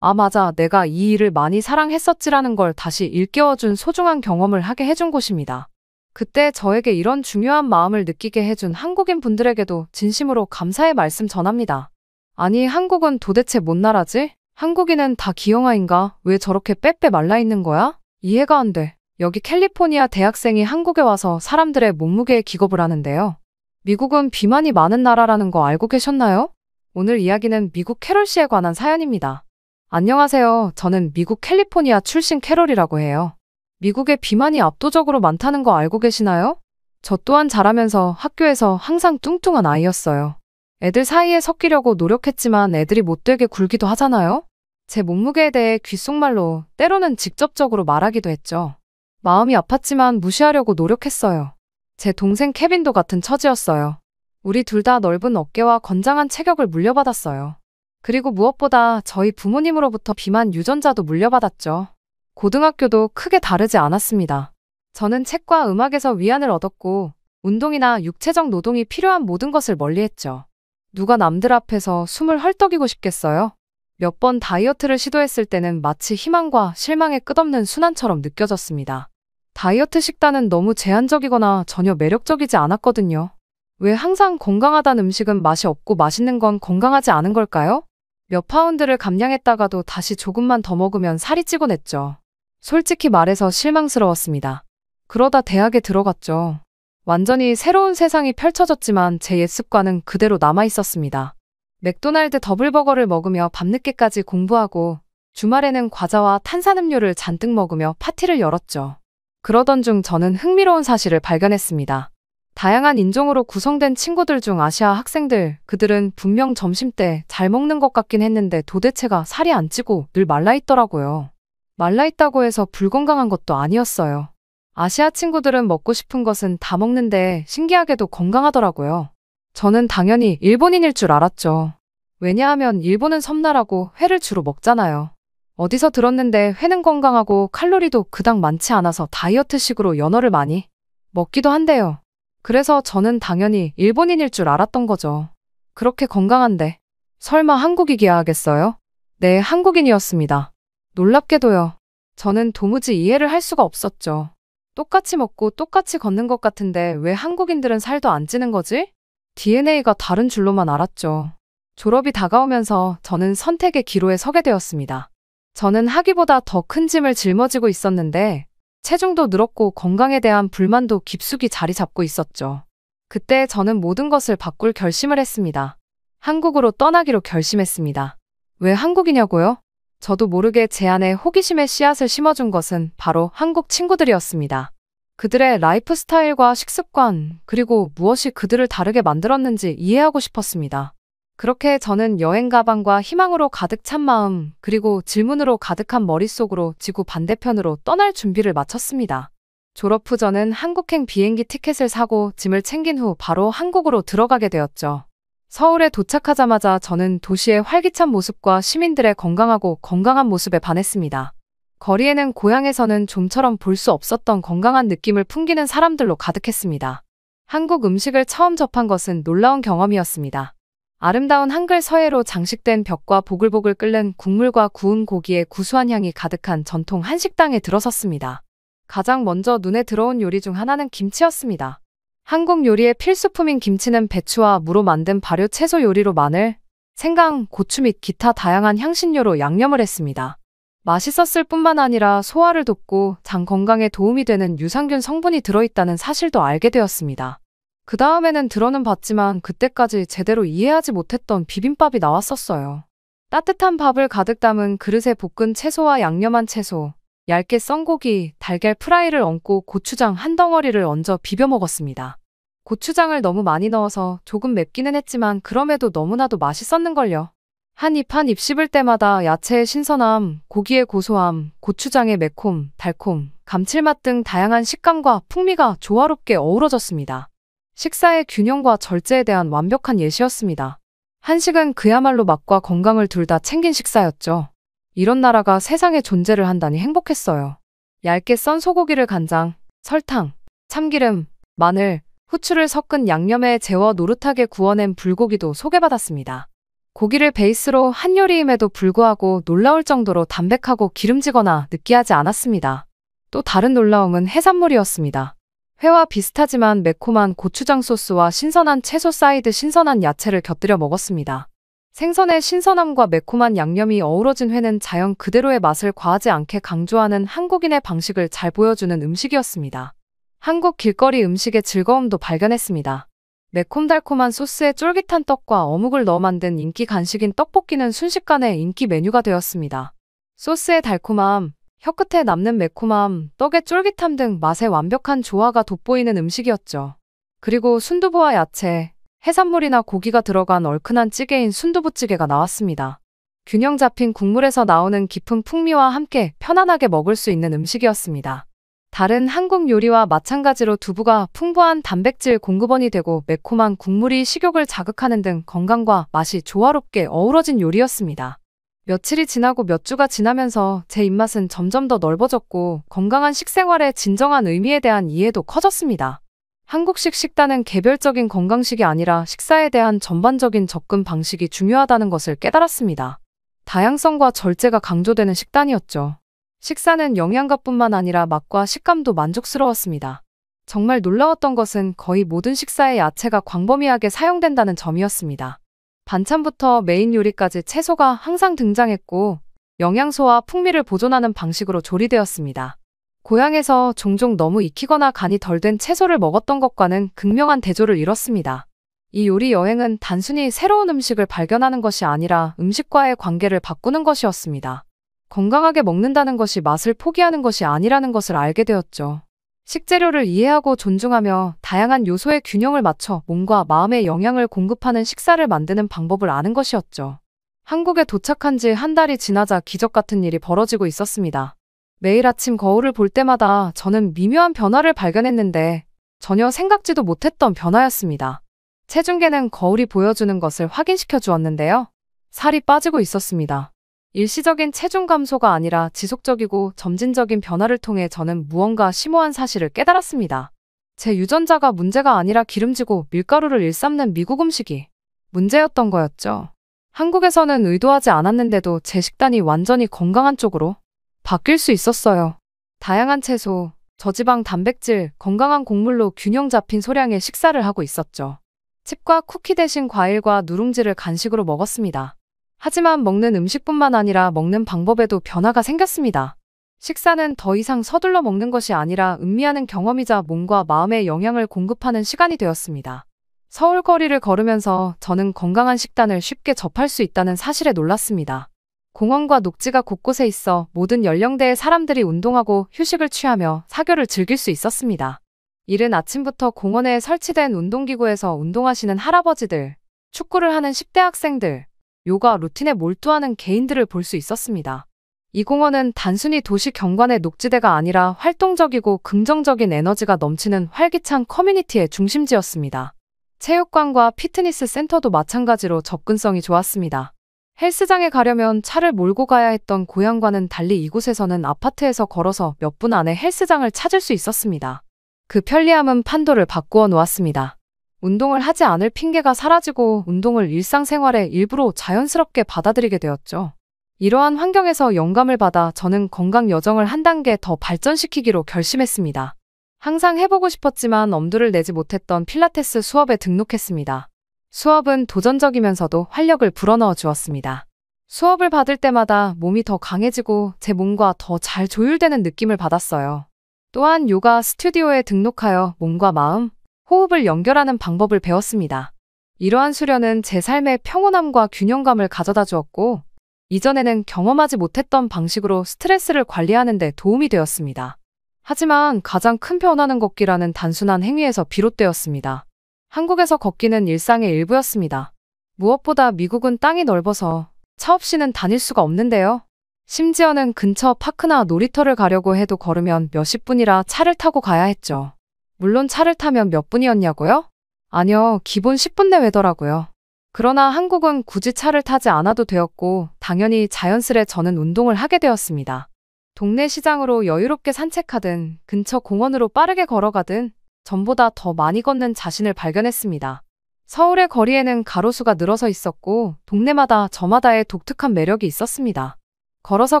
아 맞아 내가 이 일을 많이 사랑했었지라는 걸 다시 일깨워준 소중한 경험을 하게 해준 곳입니다. 그때 저에게 이런 중요한 마음을 느끼게 해준 한국인 분들에게도 진심으로 감사의 말씀 전합니다. 아니 한국은 도대체 뭔 나라지? 한국인은 다 기형아인가? 왜 저렇게 빼빼 말라있는 거야? 이해가 안 돼. 여기 캘리포니아 대학생이 한국에 와서 사람들의 몸무게에 기겁을 하는데요. 미국은 비만이 많은 나라라는 거 알고 계셨나요? 오늘 이야기는 미국 캐롤씨에 관한 사연입니다. 안녕하세요. 저는 미국 캘리포니아 출신 캐롤이라고 해요. 미국에 비만이 압도적으로 많다는 거 알고 계시나요? 저 또한 자라면서 학교에서 항상 뚱뚱한 아이였어요. 애들 사이에 섞이려고 노력했지만 애들이 못되게 굴기도 하잖아요? 제 몸무게에 대해 귓속말로 때로는 직접적으로 말하기도 했죠. 마음이 아팠지만 무시하려고 노력했어요. 제 동생 케빈도 같은 처지였어요. 우리 둘 다 넓은 어깨와 건장한 체격을 물려받았어요. 그리고 무엇보다 저희 부모님으로부터 비만 유전자도 물려받았죠. 고등학교도 크게 다르지 않았습니다. 저는 책과 음악에서 위안을 얻었고 운동이나 육체적 노동이 필요한 모든 것을 멀리했죠. 누가 남들 앞에서 숨을 헐떡이고 싶겠어요? 몇 번 다이어트를 시도했을 때는 마치 희망과 실망의 끝없는 순환처럼 느껴졌습니다. 다이어트 식단은 너무 제한적이거나 전혀 매력적이지 않았거든요. 왜 항상 건강하단 음식은 맛이 없고 맛있는 건 건강하지 않은 걸까요? 몇 파운드를 감량했다가도 다시 조금만 더 먹으면 살이 찌곤 했죠. 솔직히 말해서 실망스러웠습니다. 그러다 대학에 들어갔죠. 완전히 새로운 세상이 펼쳐졌지만 제 옛 습관은 그대로 남아있었습니다. 맥도날드 더블버거를 먹으며 밤늦게까지 공부하고 주말에는 과자와 탄산음료를 잔뜩 먹으며 파티를 열었죠. 그러던 중 저는 흥미로운 사실을 발견했습니다. 다양한 인종으로 구성된 친구들 중 아시아 학생들, 그들은 분명 점심때 잘 먹는 것 같긴 했는데 도대체가 살이 안 찌고 늘 말라있더라고요. 말라있다고 해서 불건강한 것도 아니었어요. 아시아 친구들은 먹고 싶은 것은 다 먹는데 신기하게도 건강하더라고요. 저는 당연히 일본인일 줄 알았죠. 왜냐하면 일본은 섬나라고 회를 주로 먹잖아요. 어디서 들었는데 회는 건강하고 칼로리도 그닥 많지 않아서 다이어트식으로 연어를 많이 먹기도 한대요. 그래서 저는 당연히 일본인일 줄 알았던 거죠. 그렇게 건강한데 설마 한국이기야 하겠어요? 네, 한국인이었습니다. 놀랍게도요. 저는 도무지 이해를 할 수가 없었죠. 똑같이 먹고 똑같이 걷는 것 같은데 왜 한국인들은 살도 안 찌는 거지? DNA가 다른 줄로만 알았죠. 졸업이 다가오면서 저는 선택의 기로에 서게 되었습니다. 저는 하기보다 더 큰 짐을 짊어지고 있었는데 체중도 늘었고 건강에 대한 불만도 깊숙이 자리 잡고 있었죠. 그때 저는 모든 것을 바꿀 결심을 했습니다. 한국으로 떠나기로 결심했습니다. 왜 한국이냐고요? 저도 모르게 제 안에 호기심의 씨앗을 심어준 것은 바로 한국 친구들이었습니다. 그들의 라이프 스타일과 식습관, 그리고 무엇이 그들을 다르게 만들었는지 이해하고 싶었습니다. 그렇게 저는 여행 가방과 희망으로 가득 찬 마음, 그리고 질문으로 가득한 머릿속으로 지구 반대편으로 떠날 준비를 마쳤습니다. 졸업 후 저는 한국행 비행기 티켓을 사고 짐을 챙긴 후 바로 한국으로 들어가게 되었죠. 서울에 도착하자마자 저는 도시의 활기찬 모습과 시민들의 건강하고 건강한 모습에 반했습니다. 거리에는 고향에서는 좀처럼 볼 수 없었던 건강한 느낌을 풍기는 사람들로 가득했습니다. 한국 음식을 처음 접한 것은 놀라운 경험이었습니다. 아름다운 한글 서예로 장식된 벽과 보글보글 끓는 국물과 구운 고기의 구수한 향이 가득한 전통 한식당에 들어섰습니다. 가장 먼저 눈에 들어온 요리 중 하나는 김치였습니다. 한국 요리의 필수품인 김치는 배추와 무로 만든 발효 채소 요리로 마늘, 생강, 고추 및 기타 다양한 향신료로 양념을 했습니다. 맛있었을 뿐만 아니라 소화를 돕고 장 건강에 도움이 되는 유산균 성분이 들어있다는 사실도 알게 되었습니다. 그 다음에는 들어는 봤지만 그때까지 제대로 이해하지 못했던 비빔밥이 나왔었어요. 따뜻한 밥을 가득 담은 그릇에 볶은 채소와 양념한 채소, 얇게 썬 고기, 달걀 프라이를 얹고 고추장 한 덩어리를 얹어 비벼 먹었습니다. 고추장을 너무 많이 넣어서 조금 맵기는 했지만 그럼에도 너무나도 맛있었는걸요. 한 입 한 입 씹을 때마다 야채의 신선함, 고기의 고소함, 고추장의 매콤, 달콤, 감칠맛 등 다양한 식감과 풍미가 조화롭게 어우러졌습니다. 식사의 균형과 절제에 대한 완벽한 예시였습니다. 한식은 그야말로 맛과 건강을 둘 다 챙긴 식사였죠. 이런 나라가 세상에 존재를 한다니 행복했어요. 얇게 썬 소고기를 간장, 설탕, 참기름, 마늘, 후추를 섞은 양념에 재워 노릇하게 구워낸 불고기도 소개받았습니다. 고기를 베이스로 한 요리임에도 불구하고 놀라울 정도로 담백하고 기름지거나 느끼하지 않았습니다. 또 다른 놀라움은 해산물이었습니다. 회와 비슷하지만 매콤한 고추장 소스와 신선한 채소 사이드 신선한 야채를 곁들여 먹었습니다. 생선의 신선함과 매콤한 양념이 어우러진 회는 자연 그대로의 맛을 과하지 않게 강조하는 한국인의 방식을 잘 보여주는 음식이었습니다. 한국 길거리 음식의 즐거움도 발견했습니다. 매콤달콤한 소스에 쫄깃한 떡과 어묵을 넣어 만든 인기 간식인 떡볶이는 순식간에 인기 메뉴가 되었습니다. 소스의 달콤함, 혀끝에 남는 매콤함, 떡의 쫄깃함 등 맛의 완벽한 조화가 돋보이는 음식이었죠. 그리고 순두부와 야채, 해산물이나 고기가 들어간 얼큰한 찌개인 순두부찌개가 나왔습니다. 균형 잡힌 국물에서 나오는 깊은 풍미와 함께 편안하게 먹을 수 있는 음식이었습니다. 다른 한국 요리와 마찬가지로 두부가 풍부한 단백질 공급원이 되고 매콤한 국물이 식욕을 자극하는 등 건강과 맛이 조화롭게 어우러진 요리였습니다. 며칠이 지나고 몇 주가 지나면서 제 입맛은 점점 더 넓어졌고 건강한 식생활의 진정한 의미에 대한 이해도 커졌습니다. 한국식 식단은 개별적인 건강식이 아니라 식사에 대한 전반적인 접근 방식이 중요하다는 것을 깨달았습니다. 다양성과 절제가 강조되는 식단이었죠. 식사는 영양가뿐만 아니라 맛과 식감도 만족스러웠습니다. 정말 놀라웠던 것은 거의 모든 식사에 야채가 광범위하게 사용된다는 점이었습니다. 반찬부터 메인 요리까지 채소가 항상 등장했고 영양소와 풍미를 보존하는 방식으로 조리되었습니다. 고향에서 종종 너무 익히거나 간이 덜 된 채소를 먹었던 것과는 극명한 대조를 이뤘습니다. 이 요리 여행은 단순히 새로운 음식을 발견하는 것이 아니라 음식과의 관계를 바꾸는 것이었습니다. 건강하게 먹는다는 것이 맛을 포기하는 것이 아니라는 것을 알게 되었죠. 식재료를 이해하고 존중하며 다양한 요소의 균형을 맞춰 몸과 마음의 영양을 공급하는 식사를 만드는 방법을 아는 것이었죠. 한국에 도착한 지 한 달이 지나자 기적 같은 일이 벌어지고 있었습니다. 매일 아침 거울을 볼 때마다 저는 미묘한 변화를 발견했는데 전혀 생각지도 못했던 변화였습니다. 체중계는 거울이 보여주는 것을 확인시켜 주었는데요. 살이 빠지고 있었습니다. 일시적인 체중 감소가 아니라 지속적이고 점진적인 변화를 통해 저는 무언가 심오한 사실을 깨달았습니다. 제 유전자가 문제가 아니라 기름지고 밀가루를 일삼는 미국 음식이 문제였던 거였죠. 한국에서는 의도하지 않았는데도 제 식단이 완전히 건강한 쪽으로 바뀔 수 있었어요. 다양한 채소, 저지방 단백질, 건강한 곡물로 균형 잡힌 소량의 식사를 하고 있었죠. 칩과 쿠키 대신 과일과 누룽지를 간식으로 먹었습니다. 하지만 먹는 음식뿐만 아니라 먹는 방법에도 변화가 생겼습니다. 식사는 더 이상 서둘러 먹는 것이 아니라 음미하는 경험이자 몸과 마음의 영양을 공급하는 시간이 되었습니다. 서울 거리를 걸으면서 저는 건강한 식단을 쉽게 접할 수 있다는 사실에 놀랐습니다. 공원과 녹지가 곳곳에 있어 모든 연령대의 사람들이 운동하고 휴식을 취하며 사교를 즐길 수 있었습니다. 이른 아침부터 공원에 설치된 운동기구에서 운동하시는 할아버지들, 축구를 하는 10대 학생들, 요가 루틴에 몰두하는 개인들을 볼 수 있었습니다. 이 공원은 단순히 도시 경관의 녹지대가 아니라 활동적이고 긍정적인 에너지가 넘치는 활기찬 커뮤니티의 중심지였습니다. 체육관과 피트니스 센터도 마찬가지로 접근성이 좋았습니다. 헬스장에 가려면 차를 몰고 가야 했던 고향과는 달리 이곳에서는 아파트에서 걸어서 몇 분 안에 헬스장을 찾을 수 있었습니다. 그 편리함은 판도를 바꾸어 놓았습니다. 운동을 하지 않을 핑계가 사라지고 운동을 일상생활의 일부로 자연스럽게 받아들이게 되었죠. 이러한 환경에서 영감을 받아 저는 건강 여정을 한 단계 더 발전시키기로 결심했습니다. 항상 해보고 싶었지만 엄두를 내지 못했던 필라테스 수업에 등록했습니다. 수업은 도전적이면서도 활력을 불어넣어 주었습니다. 수업을 받을 때마다 몸이 더 강해지고 제 몸과 더 잘 조율되는 느낌을 받았어요. 또한 요가 스튜디오에 등록하여 몸과 마음, 호흡을 연결하는 방법을 배웠습니다. 이러한 수련은 제 삶의 평온함과 균형감을 가져다 주었고, 이전에는 경험하지 못했던 방식으로 스트레스를 관리하는 데 도움이 되었습니다. 하지만 가장 큰 변화는 걷기라는 단순한 행위에서 비롯되었습니다. 한국에서 걷기는 일상의 일부였습니다. 무엇보다 미국은 땅이 넓어서 차 없이는 다닐 수가 없는데요. 심지어는 근처 파크나 놀이터를 가려고 해도 걸으면 몇십 분이라 차를 타고 가야 했죠. 물론 차를 타면 몇 분이었냐고요? 아니요, 기본 10분 내외더라고요. 그러나 한국은 굳이 차를 타지 않아도 되었고 당연히 자연스레 저는 운동을 하게 되었습니다. 동네 시장으로 여유롭게 산책하든 근처 공원으로 빠르게 걸어가든 전보다 더 많이 걷는 자신을 발견했습니다. 서울의 거리에는 가로수가 늘어서 있었고 동네마다 저마다의 독특한 매력이 있었습니다. 걸어서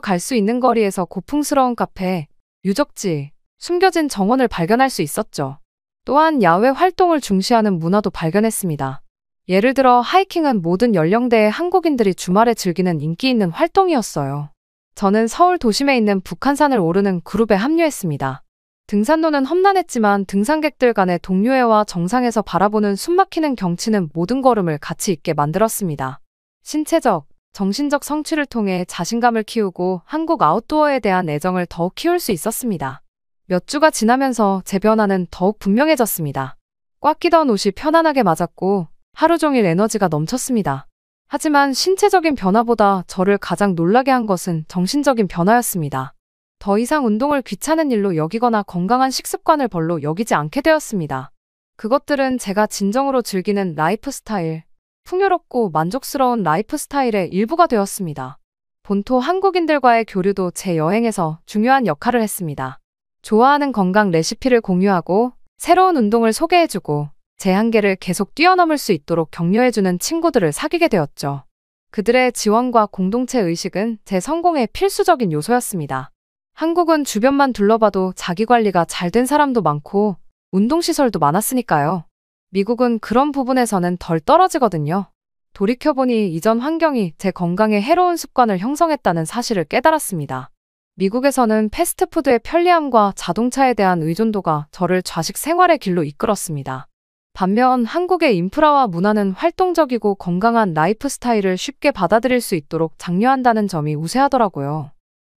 갈 수 있는 거리에서 고풍스러운 카페, 유적지, 숨겨진 정원을 발견할 수 있었죠. 또한 야외 활동을 중시하는 문화도 발견했습니다. 예를 들어 하이킹은 모든 연령대의 한국인들이 주말에 즐기는 인기 있는 활동이었어요. 저는 서울 도심에 있는 북한산을 오르는 그룹에 합류했습니다. 등산로는 험난했지만 등산객들 간의 동료애와 정상에서 바라보는 숨막히는 경치는 모든 걸음을 가치 있게 만들었습니다. 신체적, 정신적 성취를 통해 자신감을 키우고 한국 아웃도어에 대한 애정을 더욱 키울 수 있었습니다. 몇 주가 지나면서 제 변화는 더욱 분명해졌습니다. 꽉 끼던 옷이 편안하게 맞았고 하루 종일 에너지가 넘쳤습니다. 하지만 신체적인 변화보다 저를 가장 놀라게 한 것은 정신적인 변화였습니다. 더 이상 운동을 귀찮은 일로 여기거나 건강한 식습관을 별로 여기지 않게 되었습니다. 그것들은 제가 진정으로 즐기는 라이프 스타일, 풍요롭고 만족스러운 라이프 스타일의 일부가 되었습니다. 본토 한국인들과의 교류도 제 여행에서 중요한 역할을 했습니다. 좋아하는 건강 레시피를 공유하고 새로운 운동을 소개해주고 제 한계를 계속 뛰어넘을 수 있도록 격려해주는 친구들을 사귀게 되었죠. 그들의 지원과 공동체 의식은 제 성공의 필수적인 요소였습니다. 한국은 주변만 둘러봐도 자기관리가 잘 된 사람도 많고 운동시설도 많았으니까요. 미국은 그런 부분에서는 덜 떨어지거든요. 돌이켜보니 이전 환경이 제 건강에 해로운 습관을 형성했다는 사실을 깨달았습니다. 미국에서는 패스트푸드의 편리함과 자동차에 대한 의존도가 저를 좌식 생활의 길로 이끌었습니다. 반면 한국의 인프라와 문화는 활동적이고 건강한 라이프 스타일을 쉽게 받아들일 수 있도록 장려한다는 점이 우세하더라고요.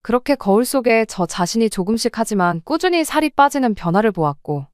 그렇게 거울 속에 저 자신이 조금씩 하지만 꾸준히 살이 빠지는 변화를 보았고,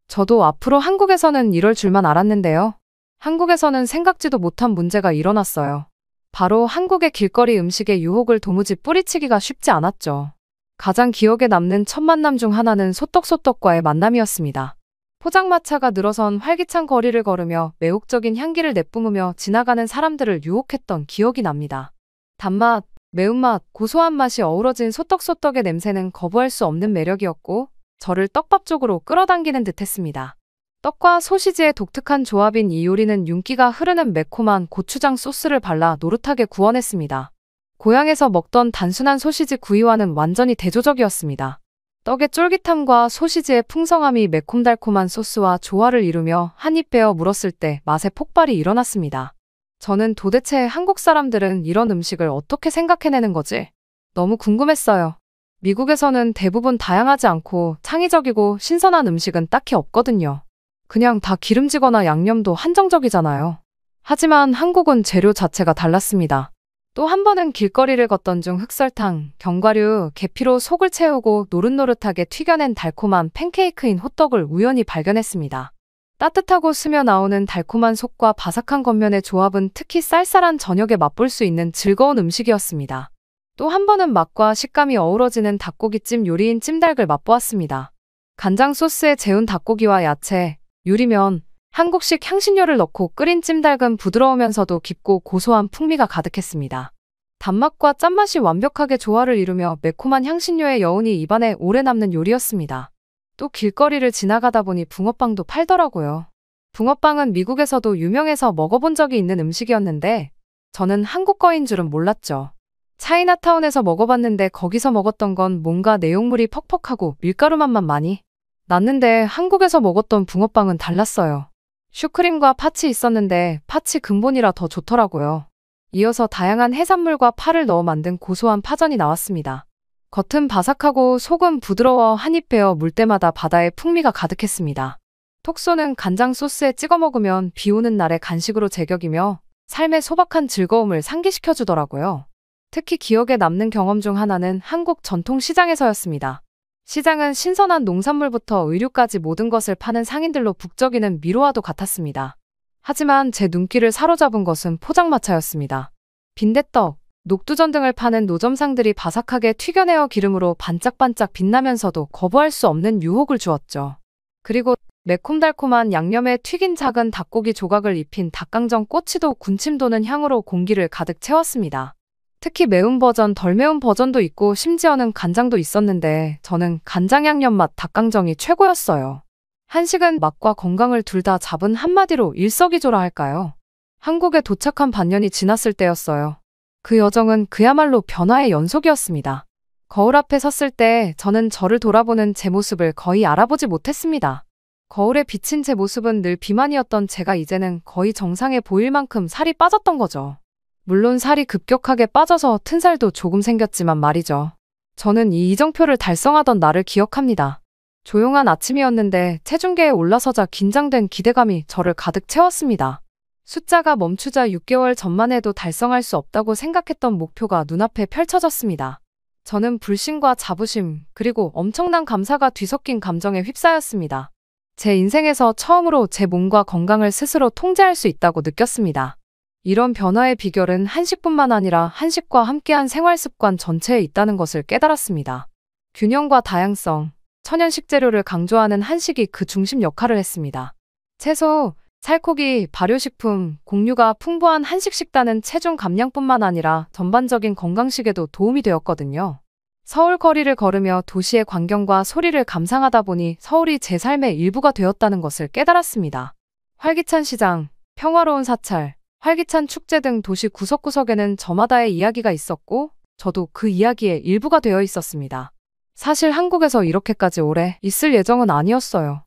저도 앞으로 한국에서는 이럴 줄만 알았는데요. 한국에서는 생각지도 못한 문제가 일어났어요. 바로 한국의 길거리 음식의 유혹을 도무지 뿌리치기가 쉽지 않았죠. 가장 기억에 남는 첫 만남 중 하나는 소떡소떡과의 만남이었습니다. 포장마차가 늘어선 활기찬 거리를 걸으며 매혹적인 향기를 내뿜으며 지나가는 사람들을 유혹했던 기억이 납니다. 단맛, 매운맛, 고소한 맛이 어우러진 소떡소떡의 냄새는 거부할 수 없는 매력이었고, 저를 떡밥 쪽으로 끌어당기는 듯했습니다. 떡과 소시지의 독특한 조합인 이 요리는 윤기가 흐르는 매콤한 고추장 소스를 발라 노릇하게 구워냈습니다. 고향에서 먹던 단순한 소시지 구이와는 완전히 대조적이었습니다. 떡의 쫄깃함과 소시지의 풍성함이 매콤달콤한 소스와 조화를 이루며 한 입 베어 물었을 때 맛의 폭발이 일어났습니다. 저는 도대체 한국 사람들은 이런 음식을 어떻게 생각해내는 거지? 너무 궁금했어요. 미국에서는 대부분 다양하지 않고 창의적이고 신선한 음식은 딱히 없거든요. 그냥 다 기름지거나 양념도 한정적이잖아요. 하지만 한국은 재료 자체가 달랐습니다. 또 한 번은 길거리를 걷던 중 흑설탕, 견과류, 계피로 속을 채우고 노릇노릇하게 튀겨낸 달콤한 팬케이크인 호떡을 우연히 발견했습니다. 따뜻하고 스며 나오는 달콤한 속과 바삭한 겉면의 조합은 특히 쌀쌀한 저녁에 맛볼 수 있는 즐거운 음식이었습니다. 또 한 번은 맛과 식감이 어우러지는 닭고기찜 요리인 찜닭을 맛보았습니다. 간장 소스에 재운 닭고기와 야채, 유리면, 한국식 향신료를 넣고 끓인 찜닭은 부드러우면서도 깊고 고소한 풍미가 가득했습니다. 단맛과 짠맛이 완벽하게 조화를 이루며 매콤한 향신료의 여운이 입안에 오래 남는 요리였습니다. 또 길거리를 지나가다 보니 붕어빵도 팔더라고요. 붕어빵은 미국에서도 유명해서 먹어본 적이 있는 음식이었는데 저는 한국 거인 줄은 몰랐죠. 차이나타운에서 먹어봤는데 거기서 먹었던 건 뭔가 내용물이 퍽퍽하고 밀가루 맛만 많이 났는데 한국에서 먹었던 붕어빵은 달랐어요. 슈크림과 팥이 있었는데 팥이 근본이라 더 좋더라고요. 이어서 다양한 해산물과 파를 넣어 만든 고소한 파전이 나왔습니다. 겉은 바삭하고 속은 부드러워 한 입 베어 물 때마다 바다의 풍미가 가득했습니다. 톡 쏘는 간장 소스에 찍어 먹으면 비 오는 날의 간식으로 제격이며 삶의 소박한 즐거움을 상기시켜주더라고요. 특히 기억에 남는 경험 중 하나는 한국 전통시장에서였습니다. 시장은 신선한 농산물부터 의류까지 모든 것을 파는 상인들로 북적이는 미로와도 같았습니다. 하지만 제 눈길을 사로잡은 것은 포장마차였습니다. 빈대떡, 녹두전 등을 파는 노점상들이 바삭하게 튀겨내어 기름으로 반짝반짝 빛나면서도 거부할 수 없는 유혹을 주었죠. 그리고 매콤달콤한 양념에 튀긴 작은 닭고기 조각을 입힌 닭강정 꼬치도 군침 도는 향으로 공기를 가득 채웠습니다. 특히 매운 버전, 덜 매운 버전도 있고 심지어는 간장도 있었는데 저는 간장 양념 맛 닭강정이 최고였어요. 한식은 맛과 건강을 둘 다 잡은 한마디로 일석이조라 할까요? 한국에 도착한 반년이 지났을 때였어요. 그 여정은 그야말로 변화의 연속이었습니다. 거울 앞에 섰을 때 저는 저를 돌아보는 제 모습을 거의 알아보지 못했습니다. 거울에 비친 제 모습은 늘 비만이었던 제가 이제는 거의 정상에 보일 만큼 살이 빠졌던 거죠. 물론 살이 급격하게 빠져서 튼살도 조금 생겼지만 말이죠. 저는 이 이정표를 달성하던 나를 기억합니다. 조용한 아침이었는데 체중계에 올라서자 긴장된 기대감이 저를 가득 채웠습니다. 숫자가 멈추자 6개월 전만 해도 달성할 수 없다고 생각했던 목표가 눈앞에 펼쳐졌습니다. 저는 불신과 자부심, 그리고 엄청난 감사가 뒤섞인 감정에 휩싸였습니다. 제 인생에서 처음으로 제 몸과 건강을 스스로 통제할 수 있다고 느꼈습니다. 이런 변화의 비결은 한식뿐만 아니라 한식과 함께한 생활 습관 전체에 있다는 것을 깨달았습니다. 균형과 다양성, 천연 식재료를 강조하는 한식이 그 중심 역할을 했습니다. 채소, 살코기, 발효식품, 곡류가 풍부한 한식 식단은 체중 감량뿐만 아니라 전반적인 건강식에도 도움이 되었거든요. 서울 거리를 걸으며 도시의 광경과 소리를 감상하다 보니 서울이 제 삶의 일부가 되었다는 것을 깨달았습니다. 활기찬 시장, 평화로운 사찰, 활기찬 축제 등 도시 구석구석에는 저마다의 이야기가 있었고 저도 그 이야기의 일부가 되어 있었습니다. 사실 한국에서 이렇게까지 오래 있을 예정은 아니었어요.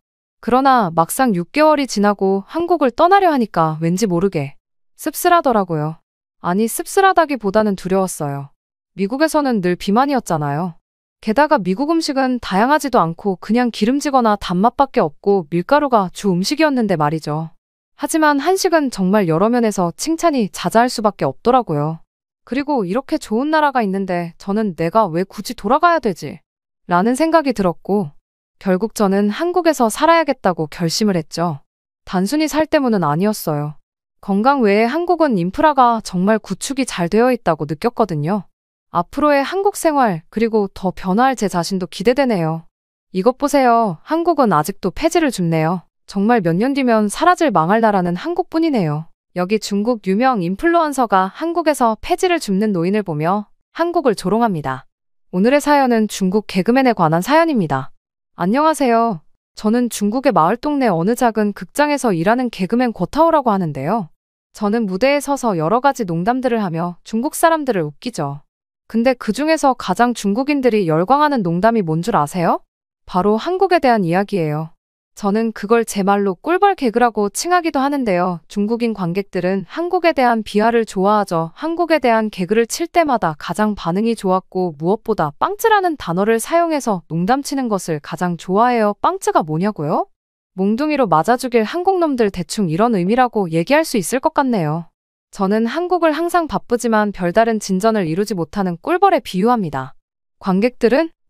그러나 막상 6개월이 지나고 한국을 떠나려 하니까 왠지 모르게 씁쓸하더라고요. 아니, 씁쓸하다기보다는 두려웠어요. 미국에서는 늘 비만이었잖아요. 게다가 미국 음식은 다양하지도 않고 그냥 기름지거나 단맛밖에 없고 밀가루가 주 음식이었는데 말이죠. 하지만 한식은 정말 여러 면에서 칭찬이 자자할 수밖에 없더라고요. 그리고 이렇게 좋은 나라가 있는데 저는 내가 왜 굳이 돌아가야 되지? 라는 생각이 들었고, 결국 저는 한국에서 살아야겠다고 결심을 했죠. 단순히 살 때문은 아니었어요. 건강 외에 한국은 인프라가 정말 구축이 잘 되어 있다고 느꼈거든요. 앞으로의 한국 생활, 그리고 더 변화할 제 자신도 기대되네요. 이것 보세요. 한국은 아직도 폐지를 줍네요. 정말 몇 년 뒤면 사라질 망할 나라는 한국뿐이네요. 여기 중국 유명 인플루언서가 한국에서 폐지를 줍는 노인을 보며 한국을 조롱합니다. 오늘의 사연은 중국 개그맨에 관한 사연입니다. 안녕하세요. 저는 중국의 마을 동네 어느 작은 극장에서 일하는 개그맨 고타오라고 하는데요. 저는 무대에 서서 여러 가지 농담들을 하며 중국 사람들을 웃기죠. 근데 그 중에서 가장 중국인들이 열광하는 농담이 뭔 줄 아세요? 바로 한국에 대한 이야기예요. 저는 그걸 제 말로 꿀벌 개그라고 칭하기도 하는데요. 중국인 관객들은 한국에 대한 비하를 좋아하죠. 한국에 대한 개그를 칠 때마다 가장 반응이 좋았고 무엇보다 빵쯔라는 단어를 사용해서 농담치는 것을 가장 좋아해요. 빵쯔가 뭐냐고요? 몽둥이로 맞아 죽일 한국놈들 대충 이런 의미라고 얘기할 수 있을 것 같네요. 저는 한국을 항상 바쁘지만 별다른 진전을 이루지 못하는 꿀벌에 비유합니다.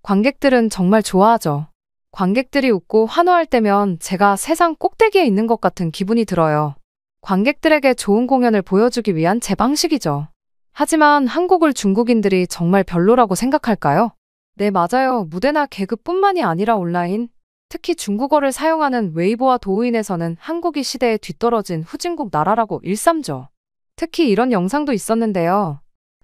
관객들은 정말 좋아하죠. 관객들이 웃고 환호할 때면 제가 세상 꼭대기에 있는 것 같은 기분이 들어요. 관객들에게 좋은 공연을 보여주기 위한 제 방식이죠. 하지만 한국을 중국인들이 정말 별로라고 생각할까요? 네, 맞아요. 무대나 개그뿐만이 아니라 온라인, 특히 중국어를 사용하는 웨이보와 도우인에서는 한국이 시대에 뒤떨어진 후진국 나라라고 일삼죠. 특히 이런 영상도 있었는데요.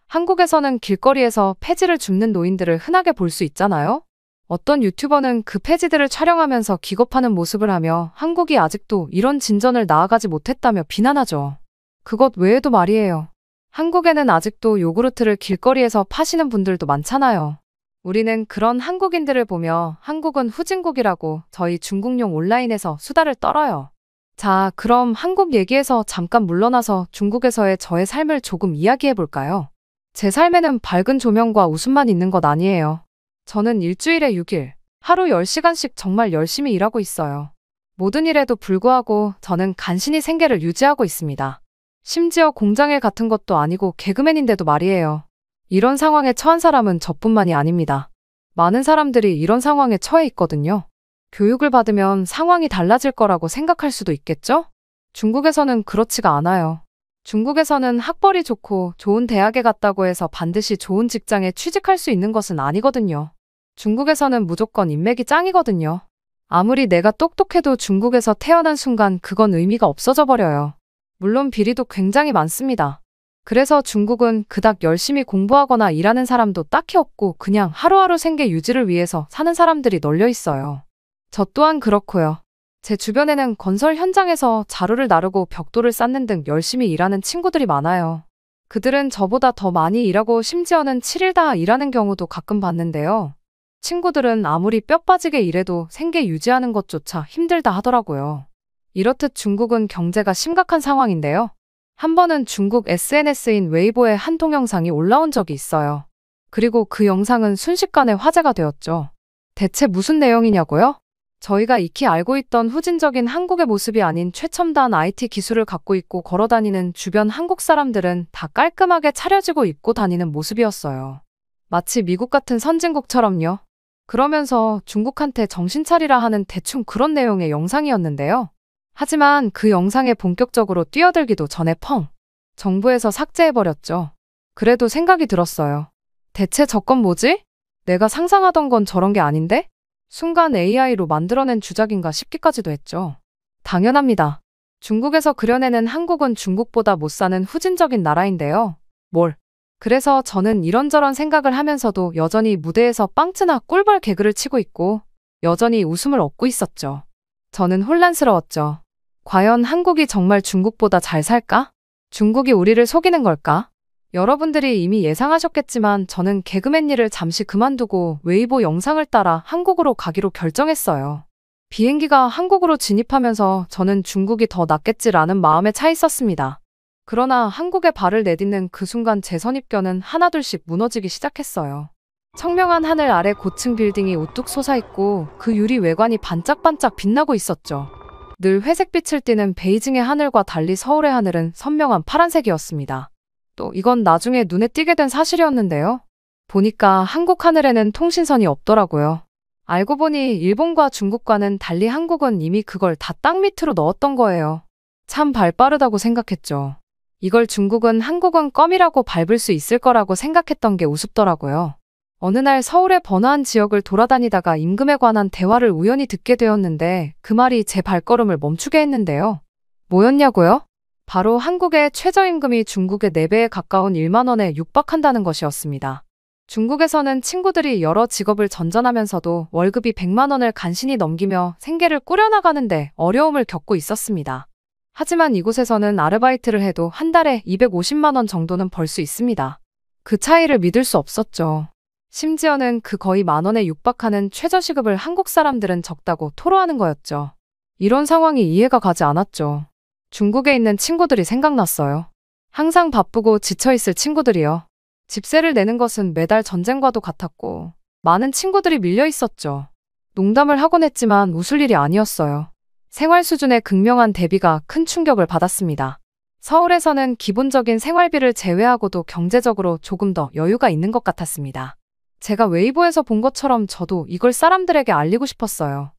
한국에서는 길거리에서 폐지를 줍는 노인들을 흔하게 볼 수 있잖아요. 어떤 유튜버는 그 폐지들을 촬영하면서 기겁하는 모습을 하며 한국이 아직도 이런 진전을 나아가지 못했다며 비난하죠. 그것 외에도 말이에요. 한국에는 아직도 요구르트를 길거리에서 파시는 분들도 많잖아요. 우리는 그런 한국인들을 보며 한국은 후진국이라고 저희 중국용 온라인에서 수다를 떨어요. 자, 그럼 한국 얘기에서 잠깐 물러나서 중국에서의 저의 삶을 조금 이야기해 볼까요? 제 삶에는 밝은 조명과 웃음만 있는 것 아니에요. 저는 일주일에 6일, 하루 10시간씩 정말 열심히 일하고 있어요. 모든 일에도 불구하고 저는 간신히 생계를 유지하고 있습니다. 심지어 공장일 같은 것도 아니고 개그맨인데도 말이에요. 이런 상황에 처한 사람은 저뿐만이 아닙니다. 많은 사람들이 이런 상황에 처해 있거든요. 교육을 받으면 상황이 달라질 거라고 생각할 수도 있겠죠? 중국에서는 그렇지가 않아요. 중국에서는 학벌이 좋고 좋은 대학에 갔다고 해서 반드시 좋은 직장에 취직할 수 있는 것은 아니거든요. 중국에서는 무조건 인맥이 짱이거든요. 아무리 내가 똑똑해도 중국에서 태어난 순간 그건 의미가 없어져 버려요. 물론 비리도 굉장히 많습니다. 그래서 중국은 그닥 열심히 공부하거나 일하는 사람도 딱히 없고 그냥 하루하루 생계 유지를 위해서 사는 사람들이 널려 있어요. 저 또한 그렇고요. 제 주변에는 건설 현장에서 자루를 나르고 벽돌을 쌓는 등 열심히 일하는 친구들이 많아요. 그들은 저보다 더 많이 일하고 심지어는 7일 다 일하는 경우도 가끔 봤는데요. 친구들은 아무리 뼈 빠지게 일해도 생계 유지하는 것조차 힘들다 하더라고요. 이렇듯 중국은 경제가 심각한 상황인데요. 한 번은 중국 SNS인 웨이보에 한 동영상이 올라온 적이 있어요. 그리고 그 영상은 순식간에 화제가 되었죠. 대체 무슨 내용이냐고요? 저희가 익히 알고 있던 후진적인 한국의 모습이 아닌 최첨단 IT 기술을 갖고 있고 걸어다니는 주변 한국 사람들은 다 깔끔하게 차려지고 입고 다니는 모습이었어요. 마치 미국 같은 선진국처럼요. 그러면서 중국한테 정신 차리라 하는 대충 그런 내용의 영상이었는데요. 하지만 그 영상에 본격적으로 뛰어들기도 전에 정부에서 삭제해버렸죠. 그래도 생각이 들었어요. 대체 저건 뭐지? 내가 상상하던 건 저런 게 아닌데? 순간 AI로 만들어낸 주작인가 싶기까지도 했죠. 당연합니다. 중국에서 그려내는 한국은 중국보다 못 사는 후진적인 나라인데요. 그래서 저는 이런저런 생각을 하면서도 여전히 무대에서 빵쯔나 꿀벌 개그를 치고 있고 여전히 웃음을 얻고 있었죠. 저는 혼란스러웠죠. 과연 한국이 정말 중국보다 잘 살까? 중국이 우리를 속이는 걸까? 여러분들이 이미 예상하셨겠지만 저는 개그맨 일을 잠시 그만두고 웨이보 영상을 따라 한국으로 가기로 결정했어요. 비행기가 한국으로 진입하면서 저는 중국이 더 낫겠지라는 마음에 차 있었습니다. 그러나 한국에 발을 내딛는 그 순간 제 선입견은 하나둘씩 무너지기 시작했어요. 청명한 하늘 아래 고층 빌딩이 우뚝 솟아있고 그 유리 외관이 반짝반짝 빛나고 있었죠. 늘 회색빛을 띠는 베이징의 하늘과 달리 서울의 하늘은 선명한 파란색이었습니다. 또 이건 나중에 눈에 띄게 된 사실이었는데요. 보니까 한국 하늘에는 통신선이 없더라고요. 알고 보니 일본과 중국과는 달리 한국은 이미 그걸 다 땅 밑으로 넣었던 거예요. 참 발빠르다고 생각했죠. 이걸 중국은 한국은 껌이라고 밟을 수 있을 거라고 생각했던 게 우습더라고요. 어느 날 서울의 번화한 지역을 돌아다니다가 임금에 관한 대화를 우연히 듣게 되었는데 그 말이 제 발걸음을 멈추게 했는데요. 뭐였냐고요? 바로 한국의 최저임금이 중국의 4배에 가까운 1만 원에 육박한다는 것이었습니다. 중국에서는 친구들이 여러 직업을 전전하면서도 월급이 100만 원을 간신히 넘기며 생계를 꾸려나가는데 어려움을 겪고 있었습니다. 하지만 이곳에서는 아르바이트를 해도 한 달에 250만 원 정도는 벌 수 있습니다. 그 차이를 믿을 수 없었죠. 심지어는 그 거의 만 원에 육박하는 최저시급을 한국 사람들은 적다고 토로하는 거였죠. 이런 상황이 이해가 가지 않았죠. 중국에 있는 친구들이 생각났어요. 항상 바쁘고 지쳐있을 친구들이요. 집세를 내는 것은 매달 전쟁과도 같았고 많은 친구들이 밀려 있었죠. 농담을 하곤 했지만 웃을 일이 아니었어요. 생활 수준의 극명한 대비가 큰 충격을 받았습니다. 서울에서는 기본적인 생활비를 제외하고도 경제적으로 조금 더 여유가 있는 것 같았습니다. 제가 웨이보에서 본 것처럼 저도 이걸 사람들에게 알리고 싶었어요.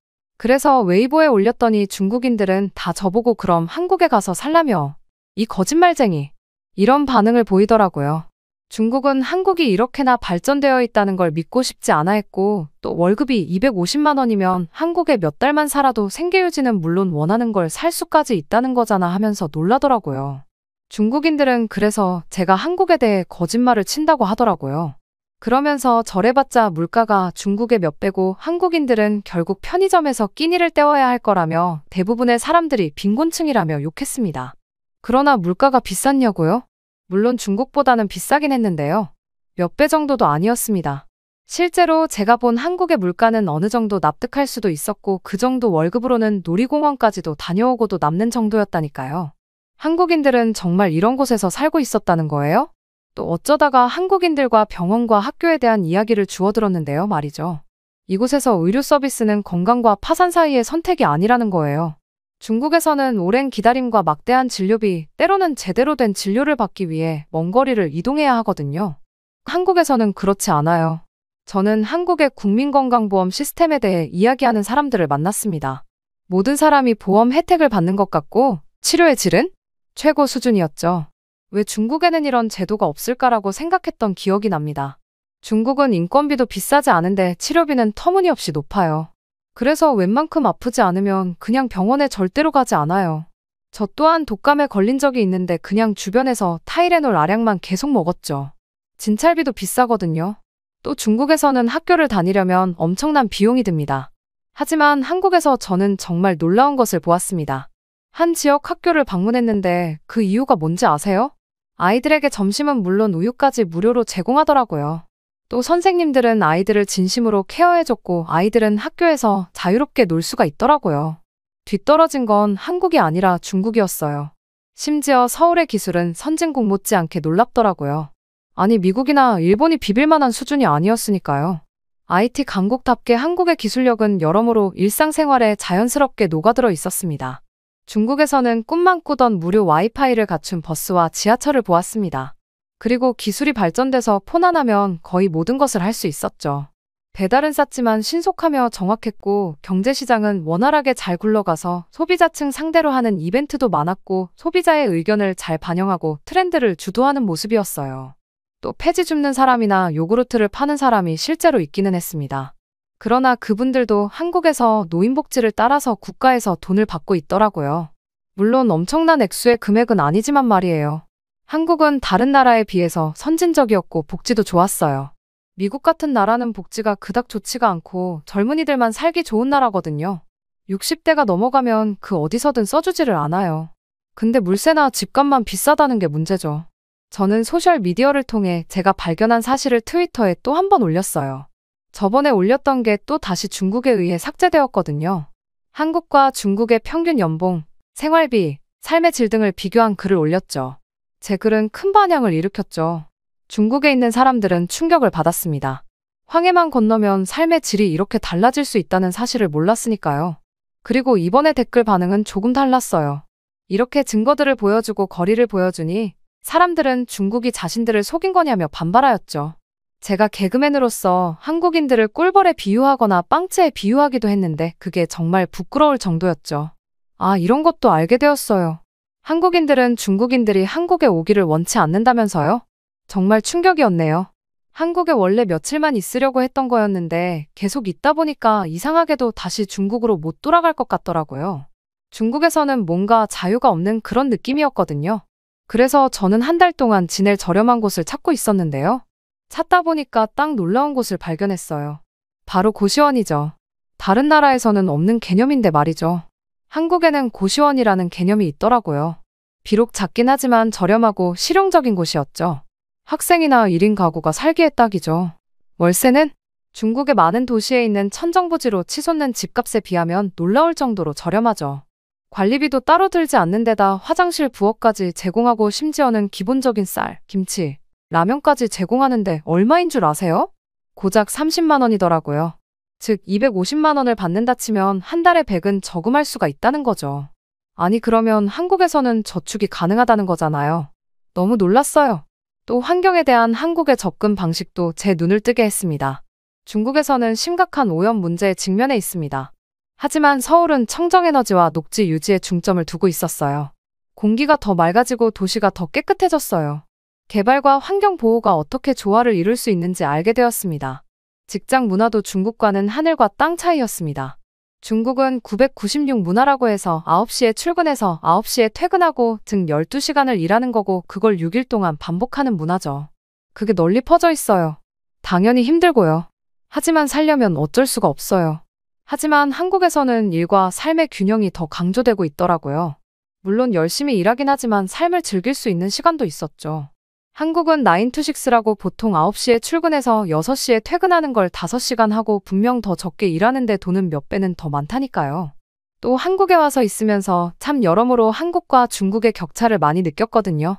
그래서 웨이보에 올렸더니 중국인들은 다 저보고 그럼 한국에 가서 살라며. 이 거짓말쟁이. 이런 반응을 보이더라고요. 중국은 한국이 이렇게나 발전되어 있다는 걸 믿고 싶지 않아 했고 또 월급이 250만 원이면 한국에 몇 달만 살아도 생계유지는 물론 원하는 걸 살 수까지 있다는 거잖아 하면서 놀라더라고요. 중국인들은 그래서 제가 한국에 대해 거짓말을 친다고 하더라고요. 그러면서 저래봤자 물가가 중국의 몇 배고 한국인들은 결국 편의점에서 끼니를 때워야 할 거라며 대부분의 사람들이 빈곤층이라며 욕했습니다. 그러나 물가가 비쌌냐고요? 물론 중국보다는 비싸긴 했는데요. 몇 배 정도도 아니었습니다. 실제로 제가 본 한국의 물가는 어느 정도 납득할 수도 있었고 그 정도 월급으로는 놀이공원까지도 다녀오고도 남는 정도였다니까요. 한국인들은 정말 이런 곳에서 살고 있었다는 거예요? 또 어쩌다가 한국인들과 병원과 학교에 대한 이야기를 주워들었는데요, 말이죠. 이곳에서 의료 서비스는 건강과 파산 사이의 선택이 아니라는 거예요. 중국에서는 오랜 기다림과 막대한 진료비, 때로는 제대로 된 진료를 받기 위해 먼 거리를 이동해야 하거든요. 한국에서는 그렇지 않아요. 저는 한국의 국민건강보험 시스템에 대해 이야기하는 사람들을 만났습니다. 모든 사람이 보험 혜택을 받는 것 같고 치료의 질은 최고 수준이었죠. 왜 중국에는 이런 제도가 없을까라고 생각했던 기억이 납니다. 중국은 인건비도 비싸지 않은데 치료비는 터무니없이 높아요. 그래서 웬만큼 아프지 않으면 그냥 병원에 절대로 가지 않아요. 저 또한 독감에 걸린 적이 있는데 그냥 주변에서 타이레놀 알약만 계속 먹었죠. 진찰비도 비싸거든요. 또 중국에서는 학교를 다니려면 엄청난 비용이 듭니다. 하지만 한국에서 저는 정말 놀라운 것을 보았습니다. 한 지역 학교를 방문했는데 그 이유가 뭔지 아세요? 아이들에게 점심은 물론 우유까지 무료로 제공하더라고요. 또 선생님들은 아이들을 진심으로 케어해줬고 아이들은 학교에서 자유롭게 놀 수가 있더라고요. 뒤떨어진 건 한국이 아니라 중국이었어요. 심지어 서울의 기술은 선진국 못지않게 놀랍더라고요. 아니 미국이나 일본이 비빌 만한 수준이 아니었으니까요. IT 강국답게 한국의 기술력은 여러모로 일상생활에 자연스럽게 녹아들어 있었습니다. 중국에서는 꿈만 꾸던 무료 와이파이를 갖춘 버스와 지하철을 보았습니다. 그리고 기술이 발전돼서 폰 하나면 거의 모든 것을 할 수 있었죠. 배달은 쌌지만 신속하며 정확했고 경제시장은 원활하게 잘 굴러가서 소비자층 상대로 하는 이벤트도 많았고 소비자의 의견을 잘 반영하고 트렌드를 주도하는 모습이었어요. 또 폐지 줍는 사람이나 요구르트를 파는 사람이 실제로 있기는 했습니다. 그러나 그분들도 한국에서 노인복지를 따라서 국가에서 돈을 받고 있더라고요. 물론 엄청난 액수의 금액은 아니지만 말이에요. 한국은 다른 나라에 비해서 선진적이었고 복지도 좋았어요. 미국 같은 나라는 복지가 그닥 좋지가 않고 젊은이들만 살기 좋은 나라거든요. 60대가 넘어가면 그 어디서든 써주지를 않아요. 근데 물세나 집값만 비싸다는 게 문제죠. 저는 소셜미디어를 통해 제가 발견한 사실을 트위터에 또 한 번 올렸어요. 저번에 올렸던 게 또 다시 중국에 의해 삭제되었거든요. 한국과 중국의 평균 연봉, 생활비, 삶의 질 등을 비교한 글을 올렸죠. 제 글은 큰 반향을 일으켰죠. 중국에 있는 사람들은 충격을 받았습니다. 황해만 건너면 삶의 질이 이렇게 달라질 수 있다는 사실을 몰랐으니까요. 그리고 이번에 댓글 반응은 조금 달랐어요. 이렇게 증거들을 보여주고 거리를 보여주니 사람들은 중국이 자신들을 속인 거냐며 반발하였죠. 제가 개그맨으로서 한국인들을 꿀벌에 비유하거나 빵채에 비유하기도 했는데 그게 정말 부끄러울 정도였죠. 아, 이런 것도 알게 되었어요. 한국인들은 중국인들이 한국에 오기를 원치 않는다면서요? 정말 충격이었네요. 한국에 원래 며칠만 있으려고 했던 거였는데 계속 있다 보니까 이상하게도 다시 중국으로 못 돌아갈 것 같더라고요. 중국에서는 뭔가 자유가 없는 그런 느낌이었거든요. 그래서 저는 한 달 동안 지낼 저렴한 곳을 찾고 있었는데요. 찾다 보니까 딱 놀라운 곳을 발견했어요. 바로 고시원이죠. 다른 나라에서는 없는 개념인데 말이죠. 한국에는 고시원이라는 개념이 있더라고요. 비록 작긴 하지만 저렴하고 실용적인 곳이었죠. 학생이나 1인 가구가 살기에 딱이죠. 월세는 중국의 많은 도시에 있는 천정부지로 치솟는 집값에 비하면 놀라울 정도로 저렴하죠. 관리비도 따로 들지 않는 데다 화장실 부엌까지 제공하고 심지어는 기본적인 쌀, 김치, 라면까지 제공하는데 얼마인 줄 아세요? 고작 30만 원이더라고요. 즉 250만 원을 받는다 치면 한 달에 100은 저금할 수가 있다는 거죠. 아니 그러면 한국에서는 저축이 가능하다는 거잖아요. 너무 놀랐어요. 또 환경에 대한 한국의 접근 방식도 제 눈을 뜨게 했습니다. 중국에서는 심각한 오염 문제에 직면해 있습니다. 하지만 서울은 청정에너지와 녹지 유지에 중점을 두고 있었어요. 공기가 더 맑아지고 도시가 더 깨끗해졌어요. 개발과 환경 보호가 어떻게 조화를 이룰 수 있는지 알게 되었습니다. 직장 문화도 중국과는 하늘과 땅 차이였습니다. 중국은 996 문화라고 해서 9시에 출근해서 9시에 퇴근하고 등 12시간을 일하는 거고 그걸 6일 동안 반복하는 문화죠. 그게 널리 퍼져 있어요. 당연히 힘들고요. 하지만 살려면 어쩔 수가 없어요. 하지만 한국에서는 일과 삶의 균형이 더 강조되고 있더라고요. 물론 열심히 일하긴 하지만 삶을 즐길 수 있는 시간도 있었죠. 한국은 9to6라고 보통 9시에 출근해서 6시에 퇴근하는 걸 5시간 하고 분명 더 적게 일하는데 돈은 몇 배는 더 많다니까요. 또 한국에 와서 있으면서 참 여러모로 한국과 중국의 격차를 많이 느꼈거든요.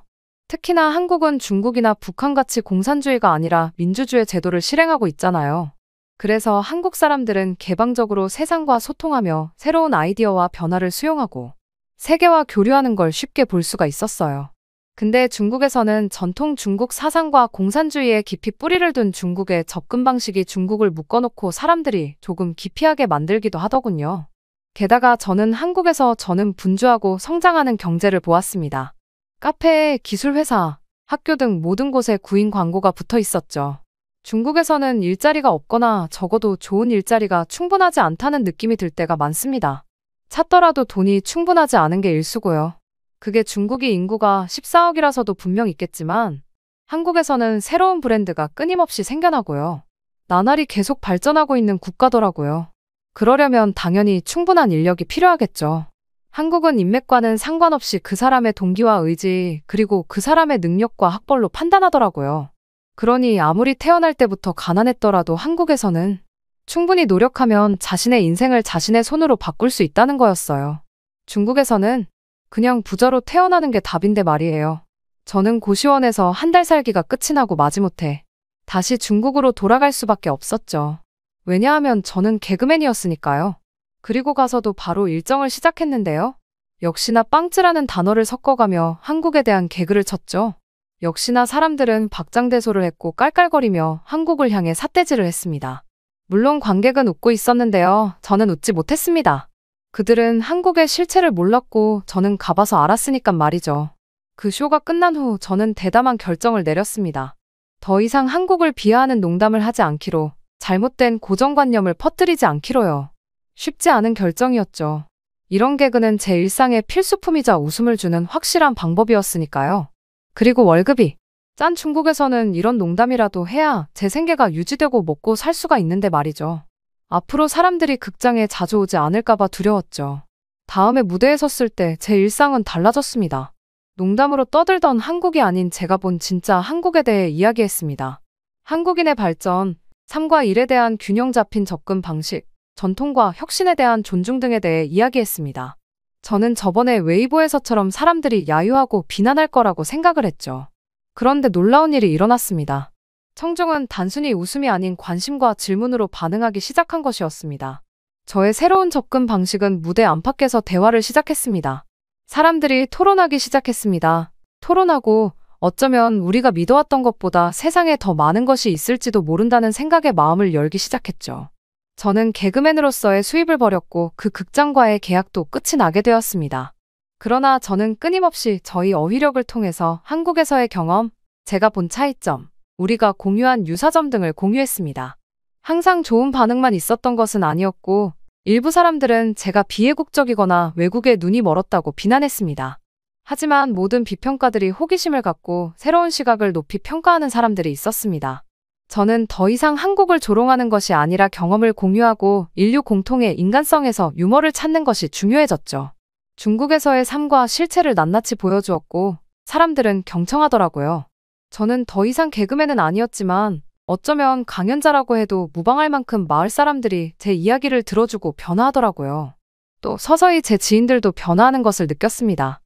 특히나 한국은 중국이나 북한같이 공산주의가 아니라 민주주의 제도를 실행하고 있잖아요. 그래서 한국 사람들은 개방적으로 세상과 소통하며 새로운 아이디어와 변화를 수용하고 세계와 교류하는 걸 쉽게 볼 수가 있었어요. 근데 중국에서는 전통 중국 사상과 공산주의에 깊이 뿌리를 둔 중국의 접근 방식이 중국을 묶어놓고 사람들이 조금 기피하게 만들기도 하더군요. 게다가 저는 한국에서 분주하고 성장하는 경제를 보았습니다. 카페, 기술회사, 학교 등 모든 곳에 구인 광고가 붙어 있었죠. 중국에서는 일자리가 없거나 적어도 좋은 일자리가 충분하지 않다는 느낌이 들 때가 많습니다. 찾더라도 돈이 충분하지 않은 게 일수고요. 그게 중국이 인구가 14억이라서도 분명 있겠지만 한국에서는 새로운 브랜드가 끊임없이 생겨나고요. 나날이 계속 발전하고 있는 국가더라고요. 그러려면 당연히 충분한 인력이 필요하겠죠. 한국은 인맥과는 상관없이 그 사람의 동기와 의지 그리고 그 사람의 능력과 학벌로 판단하더라고요. 그러니 아무리 태어날 때부터 가난했더라도 한국에서는 충분히 노력하면 자신의 인생을 자신의 손으로 바꿀 수 있다는 거였어요. 중국에서는 그냥 부자로 태어나는 게 답인데 말이에요. 저는 고시원에서 한 달 살기가 끝이 나고 마지못해 다시 중국으로 돌아갈 수밖에 없었죠. 왜냐하면 저는 개그맨이었으니까요. 그리고 가서도 바로 일정을 시작했는데요. 역시나 빵츠라는 단어를 섞어가며 한국에 대한 개그를 쳤죠. 역시나 사람들은 박장대소를 했고 깔깔거리며 한국을 향해 삿대질을 했습니다. 물론 관객은 웃고 있었는데요. 저는 웃지 못했습니다. 그들은 한국의 실체를 몰랐고 저는 가봐서 알았으니깐 말이죠. 그 쇼가 끝난 후 저는 대담한 결정을 내렸습니다. 더 이상 한국을 비하하는 농담을 하지 않기로, 잘못된 고정관념을 퍼뜨리지 않기로요. 쉽지 않은 결정이었죠. 이런 개그는 제 일상의 필수품이자 웃음을 주는 확실한 방법이었으니까요. 그리고 월급이 짠 중국에서는 이런 농담이라도 해야 제 생계가 유지되고 먹고 살 수가 있는데 말이죠. 앞으로 사람들이 극장에 자주 오지 않을까봐 두려웠죠. 다음에 무대에 섰을 때 제 일상은 달라졌습니다. 농담으로 떠들던 한국이 아닌 제가 본 진짜 한국에 대해 이야기했습니다. 한국인의 발전, 삶과 일에 대한 균형 잡힌 접근 방식, 전통과 혁신에 대한 존중 등에 대해 이야기했습니다. 저는 저번에 웨이보에서처럼 사람들이 야유하고 비난할 거라고 생각을 했죠. 그런데 놀라운 일이 일어났습니다. 청중은 단순히 웃음이 아닌 관심과 질문으로 반응하기 시작한 것이었습니다. 저의 새로운 접근 방식은 무대 안팎에서 대화를 시작했습니다. 사람들이 토론하기 시작했습니다. 토론하고 어쩌면 우리가 믿어왔던 것보다 세상에 더 많은 것이 있을지도 모른다는 생각에 마음을 열기 시작했죠. 저는 개그맨으로서의 수입을 버렸고 그 극장과의 계약도 끝이 나게 되었습니다. 그러나 저는 끊임없이 저희 어휘력을 통해서 한국에서의 경험, 제가 본 차이점, 우리가 공유한 유사점 등을 공유했습니다. 항상 좋은 반응만 있었던 것은 아니었고 일부 사람들은 제가 비애국적이거나 외국에 눈이 멀었다고 비난했습니다. 하지만 모든 비평가들이 호기심을 갖고 새로운 시각을 높이 평가하는 사람들이 있었습니다. 저는 더 이상 한국을 조롱하는 것이 아니라 경험을 공유하고 인류 공통의 인간성에서 유머를 찾는 것이 중요해졌죠. 중국에서의 삶과 실체를 낱낱이 보여주었고 사람들은 경청하더라고요. 저는 더 이상 개그맨은 아니었지만 어쩌면 강연자라고 해도 무방할 만큼 마을 사람들이 제 이야기를 들어주고 변화하더라고요. 또 서서히 제 지인들도 변화하는 것을 느꼈습니다.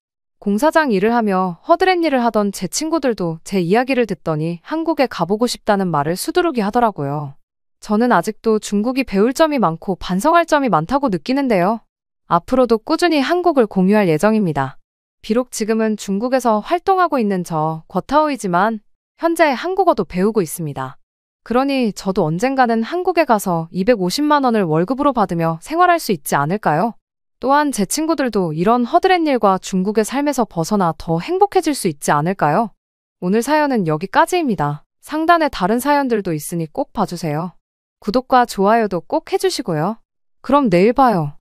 공사장 일을 하며 허드렛 일을 하던 제 친구들도 제 이야기를 듣더니 한국에 가보고 싶다는 말을 수두룩이 하더라고요. 저는 아직도 중국이 배울 점이 많고 반성할 점이 많다고 느끼는데요. 앞으로도 꾸준히 한국을 공유할 예정입니다. 비록 지금은 중국에서 활동하고 있는 저 궈타오이지만 현재 한국어도 배우고 있습니다. 그러니 저도 언젠가는 한국에 가서 250만 원을 월급으로 받으며 생활할 수 있지 않을까요? 또한 제 친구들도 이런 허드렛 일과 중국의 삶에서 벗어나 더 행복해질 수 있지 않을까요? 오늘 사연은 여기까지입니다. 상단에 다른 사연들도 있으니 꼭 봐주세요. 구독과 좋아요도 꼭 해주시고요. 그럼 내일 봐요.